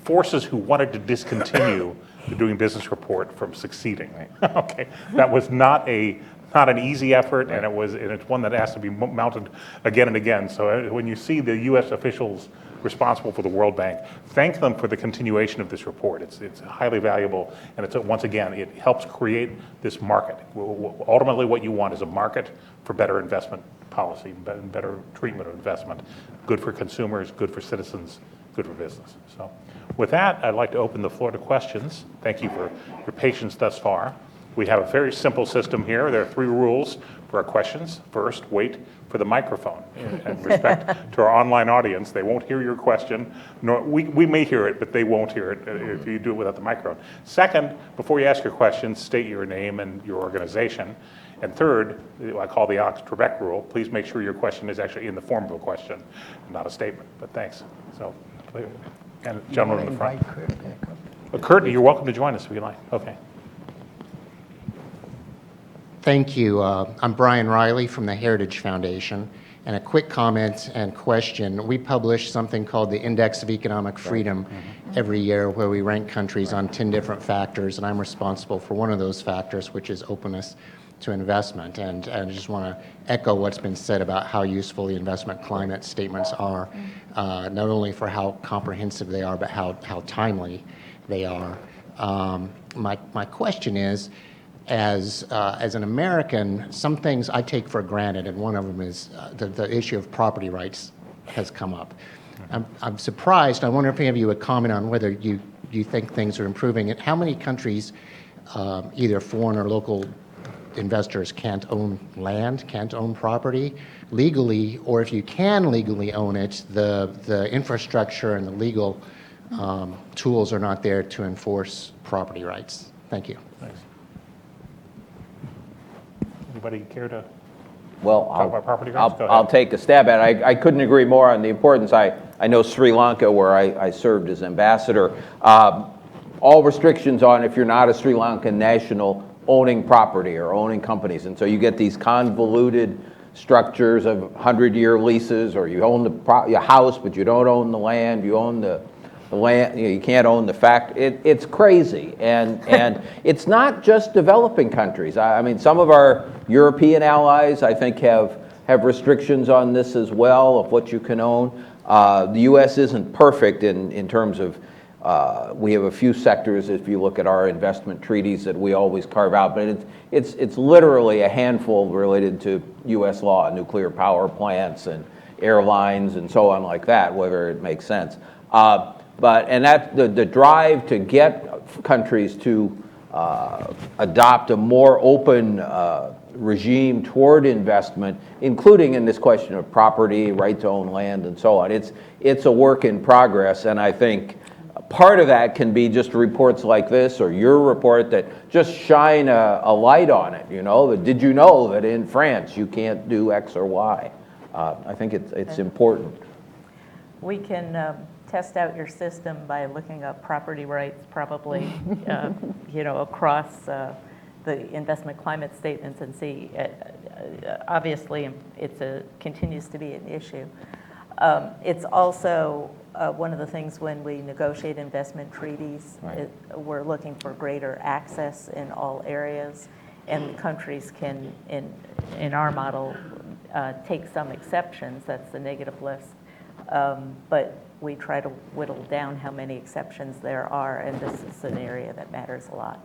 forces who wanted to discontinue the Doing Business report from succeeding. Okay, that was not an easy effort, and it's one that has to be mounted again and again. So when you see the U.S. officials responsible for the World Bank, thank them for the continuation of this report. It's highly valuable, and once again, it helps create this market. Ultimately, what you want is a market for better investment policy, better treatment of investment, good for consumers, good for citizens, good for business. So with that, I'd like to open the floor to questions. Thank you for your patience thus far. We have a very simple system here. There are 3 rules for our questions. First, wait for the microphone. In respect to our online audience, they won't hear your question. Nor we may hear it, but they won't hear it if you do it without the microphone. Second, before you ask your question, state your name and your organization. And third, I call the Ox-Trebek rule. Please make sure your question is actually in the form of a question, not a statement. But thanks. So, and gentleman in the front. Kurt, you're welcome to join us if you like. Okay. Thank you. I'm Brian Riley from the Heritage Foundation. And a quick comment and question. We publish something called the Index of Economic Freedom every year, where we rank countries on 10 different factors, and I'm responsible for one of those factors, which is openness to investment. And I just want to echo what's been said about how useful the investment climate statements are, not only for how comprehensive they are, but how timely they are. My question is, as an American, some things I take for granted, and one of them is the issue of property rights has come up. I'm surprised. I wonder if any of you would comment on whether you you think things are improving? And how many countries, either foreign or local investors, can't own land, can't own property legally, or if you can legally own it, the infrastructure and the legal tools are not there to enforce property rights? Thank you. Thanks. Anybody care to? Well, Talk about property rights? Go ahead. I'll take a stab at it. I couldn't agree more on the importance. I know Sri Lanka, where I served as ambassador, all restrictions on if you're not a Sri Lankan national owning property or owning companies. And so you get these convoluted structures of 100-year leases, or you own your house, but you don't own the land. You own the land, you can't own the factory. It's crazy. And it's not just developing countries. I mean, some of our European allies, I think, have restrictions on this as well, of what you can own. The U.S. isn't perfect in terms of, we have a few sectors, if you look at our investment treaties, that we always carve out, but it's literally a handful related to U.S. law, nuclear power plants and airlines and so on like that, whether it makes sense. And that the drive to get countries to adopt a more open regime toward investment, including in this question of property, right to own land, and so on. It's a work in progress, and I think part of that can be just reports like this or your report that just shine a light on it. You know, did you know that in France you can't do X or Y? I think it's important. We can test out your system by looking up property rights, probably, across the investment climate statements, and see. Obviously, continues to be an issue. It's also one of the things when we negotiate investment treaties. Right. We're looking for greater access in all areas, and countries can, in our model, take some exceptions. That's the negative list. But we try to whittle down how many exceptions there are, and this is an area that matters a lot.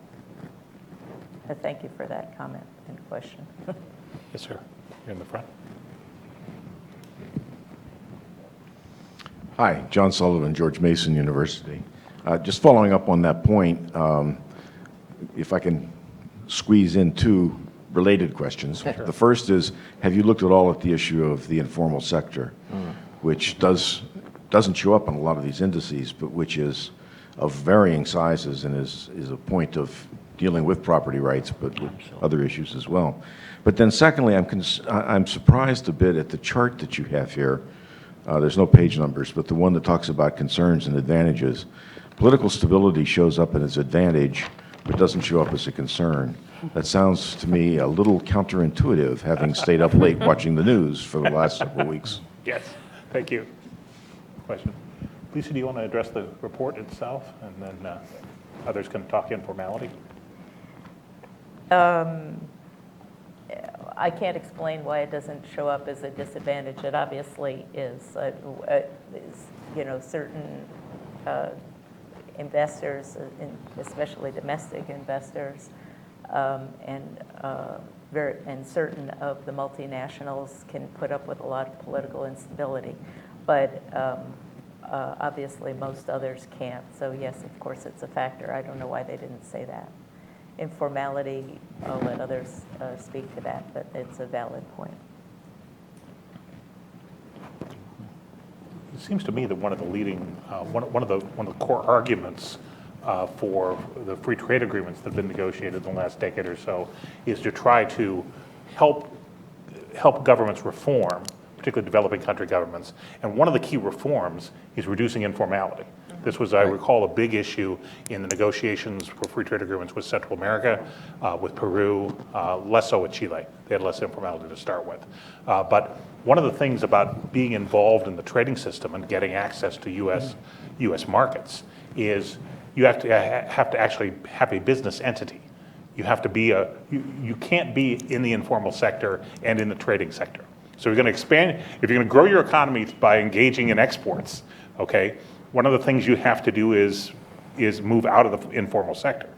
Thank you for that comment and question. Yes, sir. You're in the front. Hi, John Sullivan, George Mason University. Just following up on that point, if I can squeeze in two related questions. Sure. The first is, have you looked at all at the issue of the informal sector, which doesn't show up on a lot of these indices, but which is of varying sizes and is a point of dealing with property rights, but with other issues as well. But then secondly, I'm surprised a bit at the chart that you have here. There's no page numbers, but the one that talks about concerns and advantages. Political stability shows up as an advantage, but doesn't show up as a concern. That sounds to me a little counterintuitive, having stayed up late watching the news for the last several weeks. Yes, thank you. Question. Lisa, do you want to address the report itself, and then others can talk informality? I can't explain why it doesn't show up as a disadvantage. It obviously is. Certain investors, especially domestic investors, and certain of the multinationals can put up with a lot of political instability, but obviously most others can't. So yes, of course, it's a factor. I don't know why they didn't say that. Informality, I'll let others speak to that, but it's a valid point. It seems to me that one of the leading, one of the core arguments for the free trade agreements that have been negotiated in the last decade or so is to try to help governments reform, particularly developing country governments. And one of the key reforms is reducing informality. This was, I recall, a big issue in the negotiations for free trade agreements with Central America, with Peru, less so with Chile. They had less informality to start with. But one of the things about being involved in the trading system and getting access to U.S. markets is you have to actually have a business entity. You have to be you can't be in the informal sector and in the trading sector. So you're going to expand, if you're going to grow your economy by engaging in exports, okay, one of the things you have to do is move out of the informal sector.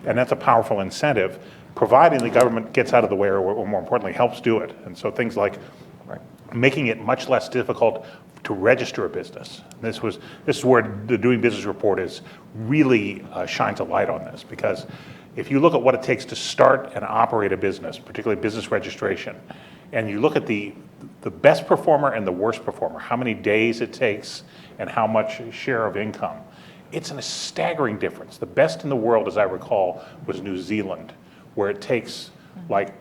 And that's a powerful incentive, providing the government gets out of the way, or more importantly, helps do it. And so things like making it much less difficult to register a business. This is where the Doing Business report really shines a light on this, because if you look at what it takes to start and operate a business, particularly business registration, and you look at the best performer and the worst performer, how many days it takes and how much share of income, it's a staggering difference. The best in the world, as I recall, was New Zealand, where it takes like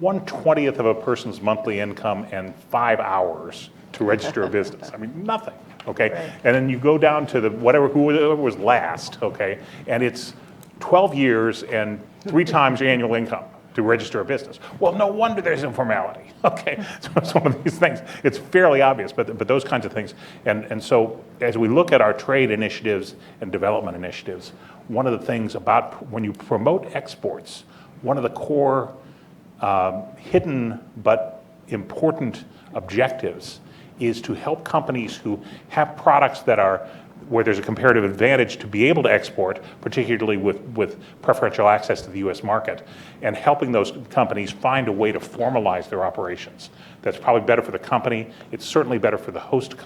1/20th of a person's monthly income and 5 hours to register a business. I mean, nothing, okay? Right. And then you go down to whoever was last, okay? And it's 12 years and 3 times your annual income to register a business. Well, no wonder there's informality, okay? So it's one of these things. It's fairly obvious, but those kinds of things. And so as we look at our trade initiatives and development initiatives, one of the things about when you promote exports, one of the core hidden but important objectives is to help companies who have products that are where there's a comparative advantage to be able to export, particularly with preferential access to the U.S. market, and helping those companies find a way to formalize their operations. That's probably better for the company. It's certainly better for the host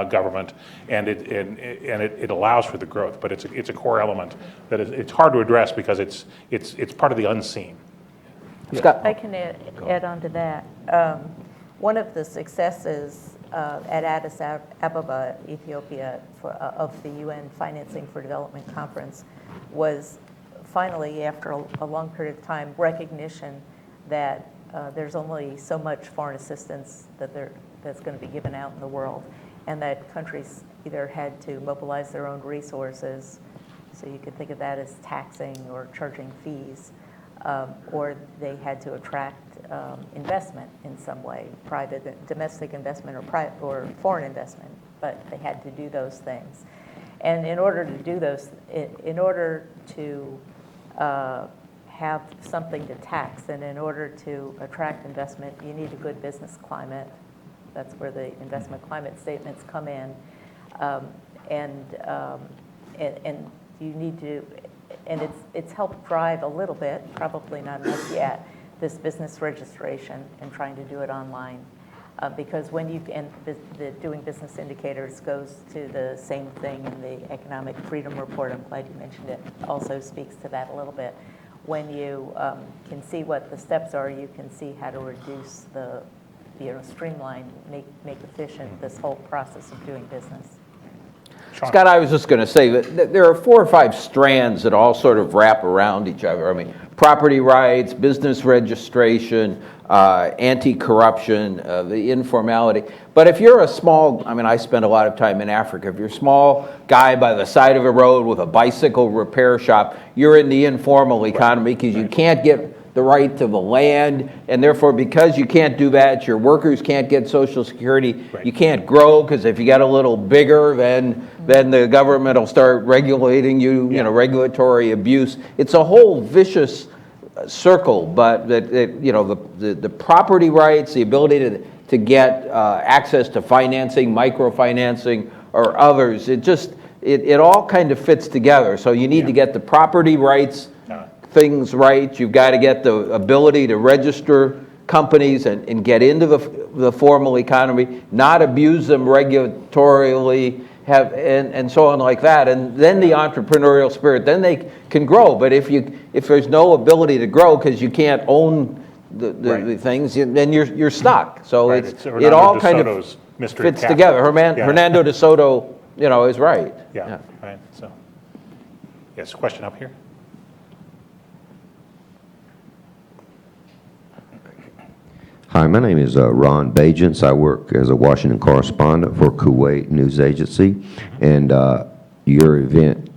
government, and it allows for the growth. But it's a core element that it's hard to address because it's part of the unseen. Scott? I can add on to that. One of the successes at Addis Ababa, Ethiopia, of the UN Financing for Development Conference was finally, after a long period of time, recognition that there's only so much foreign assistance that's going to be given out in the world, and that countries either had to mobilize their own resources, so you could think of that as taxing or charging fees, or they had to attract investment in some way, private, domestic investment or foreign investment, but they had to do those things. And in order to do those, in order to have something to tax, and in order to attract investment, you need a good business climate. That's where the investment climate statements come in, and you need to. And it's helped drive a little bit, probably not enough yet, this business registration and trying to do it online. Because when the Doing Business Indicators goes to the same thing in the Economic Freedom Report, I'm glad you mentioned it, also speaks to that a little bit. When you can see what the steps are, you can see how to reduce streamline, make efficient this whole process of doing business. Shaun. Scott, I was just going to say that there are 4 or 5 strands that all sort of wrap around each other. I mean, property rights, business registration, anti-corruption, the informality. But if you're I spend a lot of time in Africa. If you're a small guy by the side of a road with a bicycle repair shop, you're in the informal economy because you can't get the right to the land, and therefore because you can't do that, your workers can't get Social Security. Right. You can't grow because if you get a little bigger, then the government will start regulating you, regulatory abuse. It's a whole vicious circle, but the property rights, the ability to get access to financing, microfinancing, or others, it all kind of fits together. So you need to get the property rights things right. You've got to get the ability to register companies and get into the formal economy, not abuse them regulatorily, and so on like that. And then the entrepreneurial spirit, then they can grow. But if there's no ability to grow because you can't own the things, then you're stuck. So Right. it all kind of DeSoto's mystery fits cat. together. Yeah. Hernando de Soto, is right. Yeah. Right. So, yes, question up here. Hi, my name is Ron Bajents. I work as a Washington correspondent for Kuwait News Agency, and your event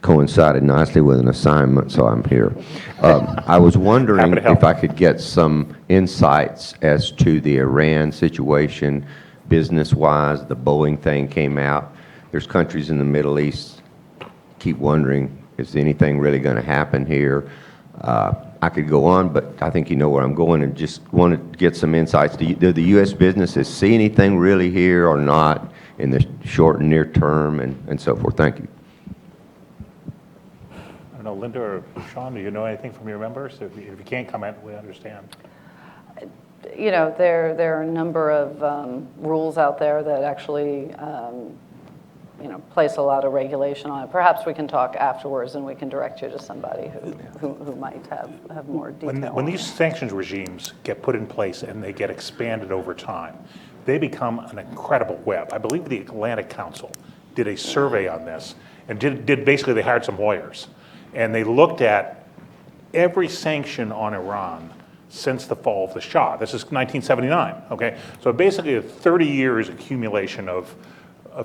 coincided nicely with an assignment, so I'm here. I was wondering Happy to help. if I could get some insights as to the Iran situation, business-wise. The Boeing thing came out. There's countries in the Middle East keep wondering, is anything really going to happen here? I could go on, but I think you know where I'm going, and just want to get some insights. Do the U.S. businesses see anything really here or not in the short and near term, and so forth? Thank you. I don't know, Linda or Shaun, do you know anything from your members? If you can't comment, we understand. you know, there are a number of rules out there that actually, you know, place a lot of regulation on it. Perhaps we can talk afterwards and we can direct you to somebody who might have more detail. When on these it. sanctions regimes get put in place and they get expanded over time, they become an incredible web. I believe the Atlantic Council did a survey on this and did basically, they hired some lawyers and they looked at every sanction on Iran since the fall of the Shah. This is 1979, okay? So basically a 30 years accumulation of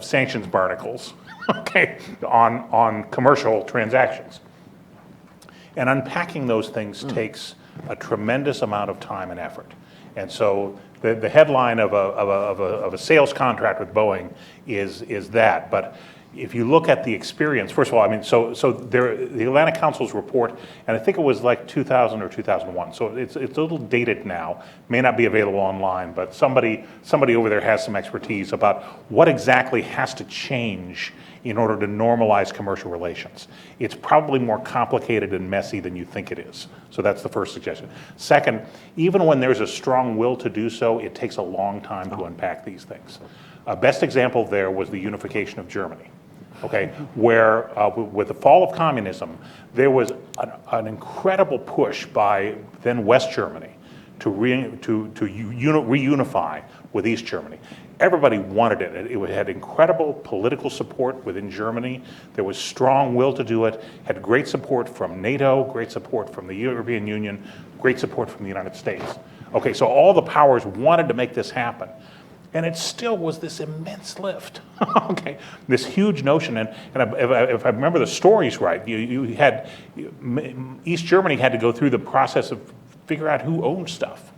sanctions barnacles, okay, on commercial transactions. And unpacking those things takes a tremendous amount of time and effort. And so the headline of a sales contract with Boeing is that, but if you look at the experience, first of all, I mean, so the Atlantic Council's report, and I think it was like 2000 or 2001, so it's a little dated now, may not be available online, but somebody over there has some expertise about what exactly has to change in order to normalize commercial relations. It's probably more complicated and messy than you think it is. So that's the first suggestion. Second, even when there's a strong will to do so, it takes a long time to unpack these things. Best example there was the unification of Germany. Okay, where with the fall of communism, there was an incredible push by then West Germany to reunify with East Germany. Everybody wanted it. It had incredible political support within Germany. There was strong will to do it, had great support from NATO, great support from the European Union, great support from the United States. Okay, so all the powers wanted to make this happen. And it still was this immense lift, okay? This huge notion, and if I remember the stories right, East Germany had to go through the process of figure out who owned stuff,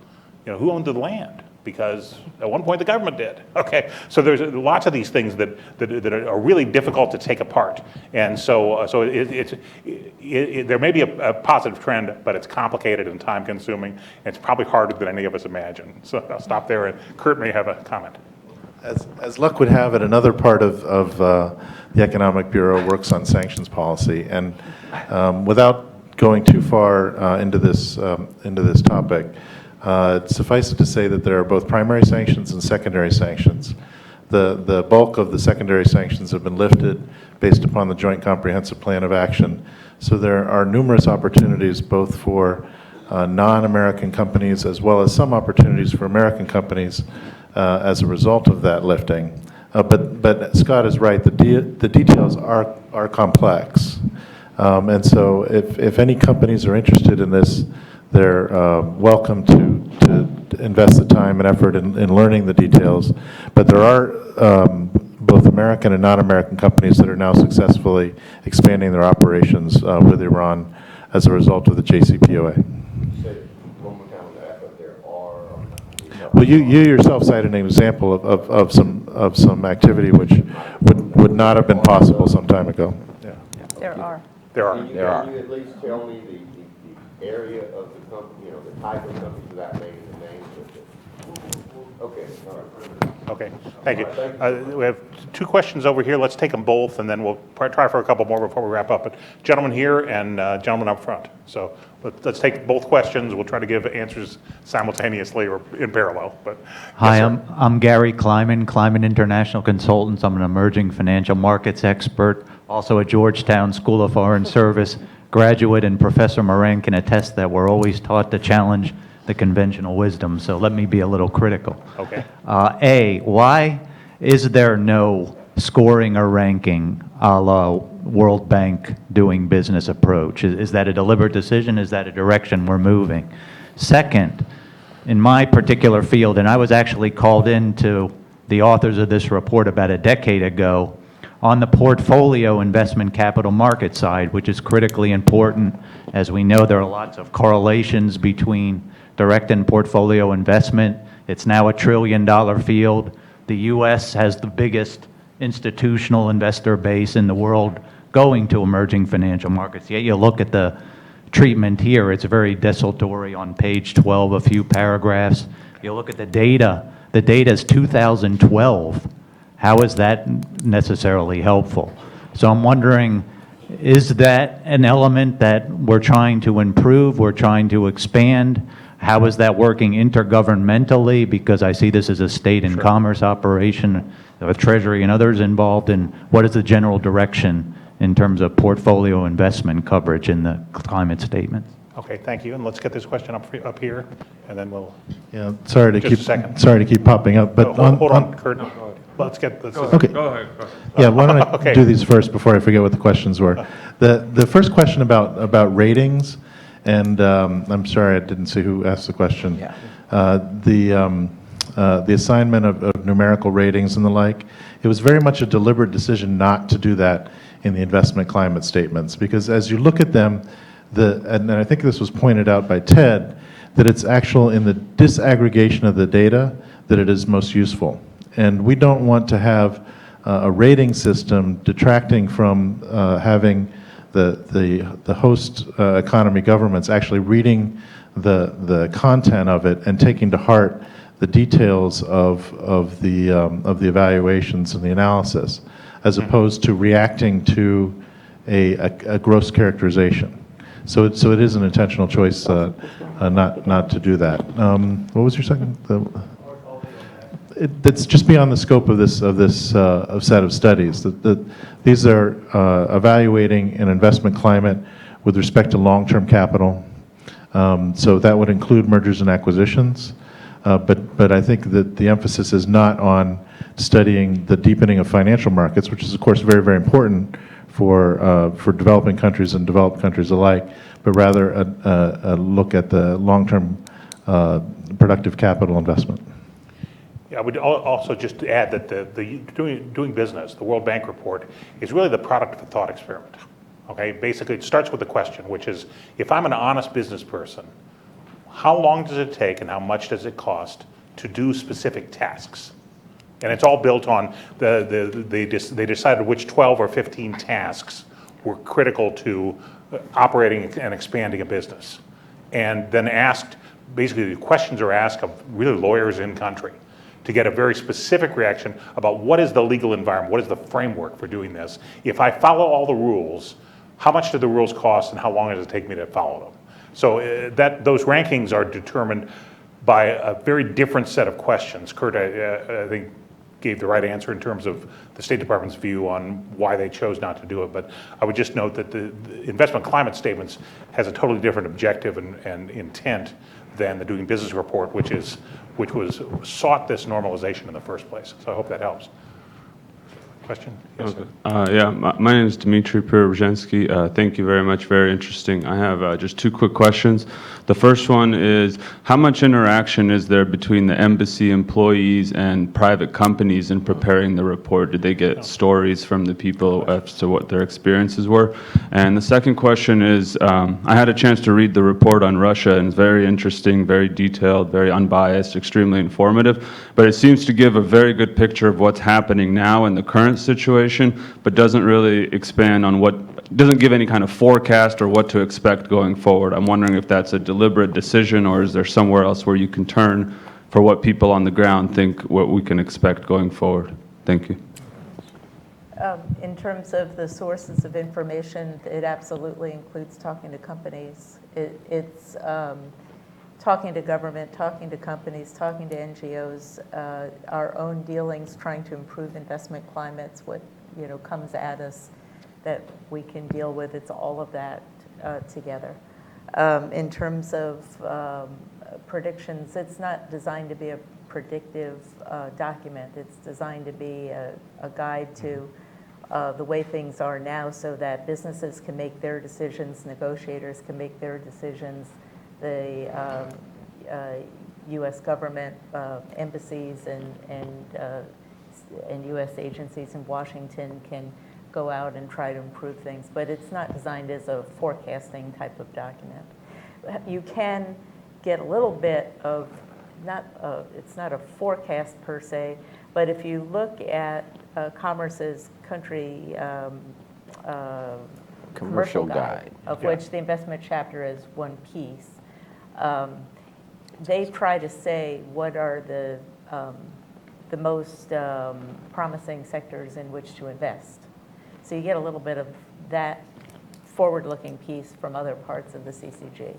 you know, who owned the land, because at one point the government did, okay? So there's lots of these things that are really difficult to take apart, and so there may be a positive trend, but it's complicated and time-consuming, and it's probably harder than any of us imagine. So I'll stop there, and Kurt may have a comment. As luck would have it, another part of the Economic Bureau works on sanctions policy, and without going too far into this topic, suffice it to say that there are both primary sanctions and secondary sanctions. The bulk of the secondary sanctions have been lifted based upon the Joint Comprehensive Plan of Action. So there are numerous opportunities both for non-American companies as well as some opportunities for American companies as a result of that lifting. But Scott is right, the details are complex. And so if any companies are interested in this, they're welcome to invest the time and effort in learning the details. But there are both American and non-American companies that are now successfully expanding their operations with Iran as a result of the JCPOA. Well, you yourself cited an example of some activity which would not have been possible some time ago. Yeah. There are. Can you at least tell me the area of the company, you know, the type of company without naming the name? Okay, all right. Okay, thank you. We have two questions over here. Let's take them both, and then we'll try for a couple more before we wrap up. But gentleman here and gentleman up front. So let's take both questions. We'll try to give answers simultaneously or in parallel. But Hi, yes, I'm Gary Kleiman International Consultants. I'm an emerging financial markets expert, also a Georgetown School of Foreign Service graduate, and Professor Moran can attest that we're always taught to challenge the conventional wisdom, so let me be a little critical. Okay. A, why is there no scoring or ranking a la World Bank doing business approach? Is that a deliberate decision? Is that a direction we're moving? Second, in my particular field, and I was actually called in to the authors of this report about a decade ago on the portfolio investment capital market side, which is critically important. As we know, there are lots of correlations between direct and portfolio investment. It's now $1 trillion field. The U.S. has the biggest institutional investor base in the world going to emerging financial markets. Yet you look at the treatment here, it's very desultory on page 12, a few paragraphs. You look at the data is 2012. How is that necessarily helpful? So I'm wondering, is that an element that we're trying to improve, we're trying to expand? How is that working intergovernmentally? Because I see this as a state and commerce operation, with Treasury and others involved. And what is the general direction in terms of portfolio investment coverage in the climate statements? Okay, thank you. And let's get this question up here, and then we'll. Yeah, sorry to Just a keep second. sorry to keep popping up, but Hold on, Kurt. Let's get this. Okay. Go ahead. Yeah, why don't I Okay. do these first before I forget what the questions were? The first question about ratings, and I'm sorry I didn't see who asked the question. Yeah. The assignment of numerical ratings and the like, it was very much a deliberate decision not to do that in the investment climate statements, because as you look at them, and I think this was pointed out by Ted, that it's actual in the disaggregation of the data that it is most useful. And we don't want to have a rating system detracting from having the host economy governments actually reading the content of it and taking to heart the details of the evaluations and the analysis, as opposed to reacting to a gross characterization. So it is an intentional choice not to do that. What was your second? It's just beyond the scope of this set of studies. These are evaluating an investment climate with respect to long-term capital. So that would include mergers and acquisitions. But I think that the emphasis is not on studying the deepening of financial markets, which is of course very, very important for developing countries and developed countries alike, but rather a look at the long-term productive capital investment. Yeah, I would also just add that the doing business, the World Bank report, is really the product of a thought experiment. Okay, basically it starts with the question, which is, if I'm an honest business person, how long does it take and how much does it cost to do specific tasks? And it's all built on they decided which 12 or 15 tasks were critical to operating and expanding a business, and then asked, basically the questions are asked of really lawyers in country to get a very specific reaction about what is the legal environment, what is the framework for doing this. If I follow all the rules, how much do the rules cost and how long does it take me to follow them? So those rankings are determined by a very different set of questions. Kurt, I think, gave the right answer in terms of the State Department's view on why they chose not to do it. But I would just note that the investment climate statements has a totally different objective and intent than the Doing Business report, which was sought this normalization in the first place. So I hope that helps. Question? Yes, Okay. Yeah, my name is Dmitry Pirozhensky. Thank you very much. Very interesting. I have just two quick questions. The first one is, how much interaction is there between the embassy employees and private companies in preparing the report? Did they get stories from the people as to what their experiences were? And the second question is, I had a chance to read the report on Russia, and it's very interesting, very detailed, very unbiased, extremely informative, but it seems to give a very good picture of what's happening now in the current situation, but doesn't really expand on doesn't give any kind of forecast or what to expect going forward. I'm wondering if that's a deliberate decision, or is there somewhere else where you can turn for what people on the ground think what we can expect going forward? Thank you. In terms of the sources of information, it absolutely includes talking to companies. It's talking to government, talking to companies, talking to NGOs, our own dealings, trying to improve investment climates, what comes at us that we can deal with. It's all of that together. In terms of predictions, it's not designed to be a predictive document. It's designed to be a guide to the way things are now, so that businesses can make their decisions, negotiators can make their decisions, the U.S. government, embassies and U.S. agencies in Washington can go out and try to improve things. But it's not designed as a forecasting type of document. You can get a little bit of, it's not a forecast per se, but if you look at Commerce's country commercial guide, of which the investment chapter is one piece, they try to say what are the most promising sectors in which to invest. So you get a little bit of that forward-looking piece from other parts of the CCG.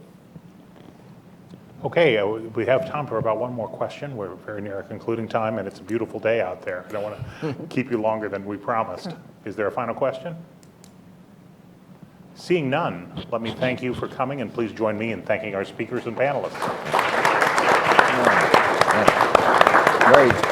Okay, we have time for about one more question. We're very near our concluding time, and it's a beautiful day out there. I don't want to keep you longer than we promised. Is there a final question? Seeing none, let me thank you for coming, and please join me in thanking our speakers and panelists. Great.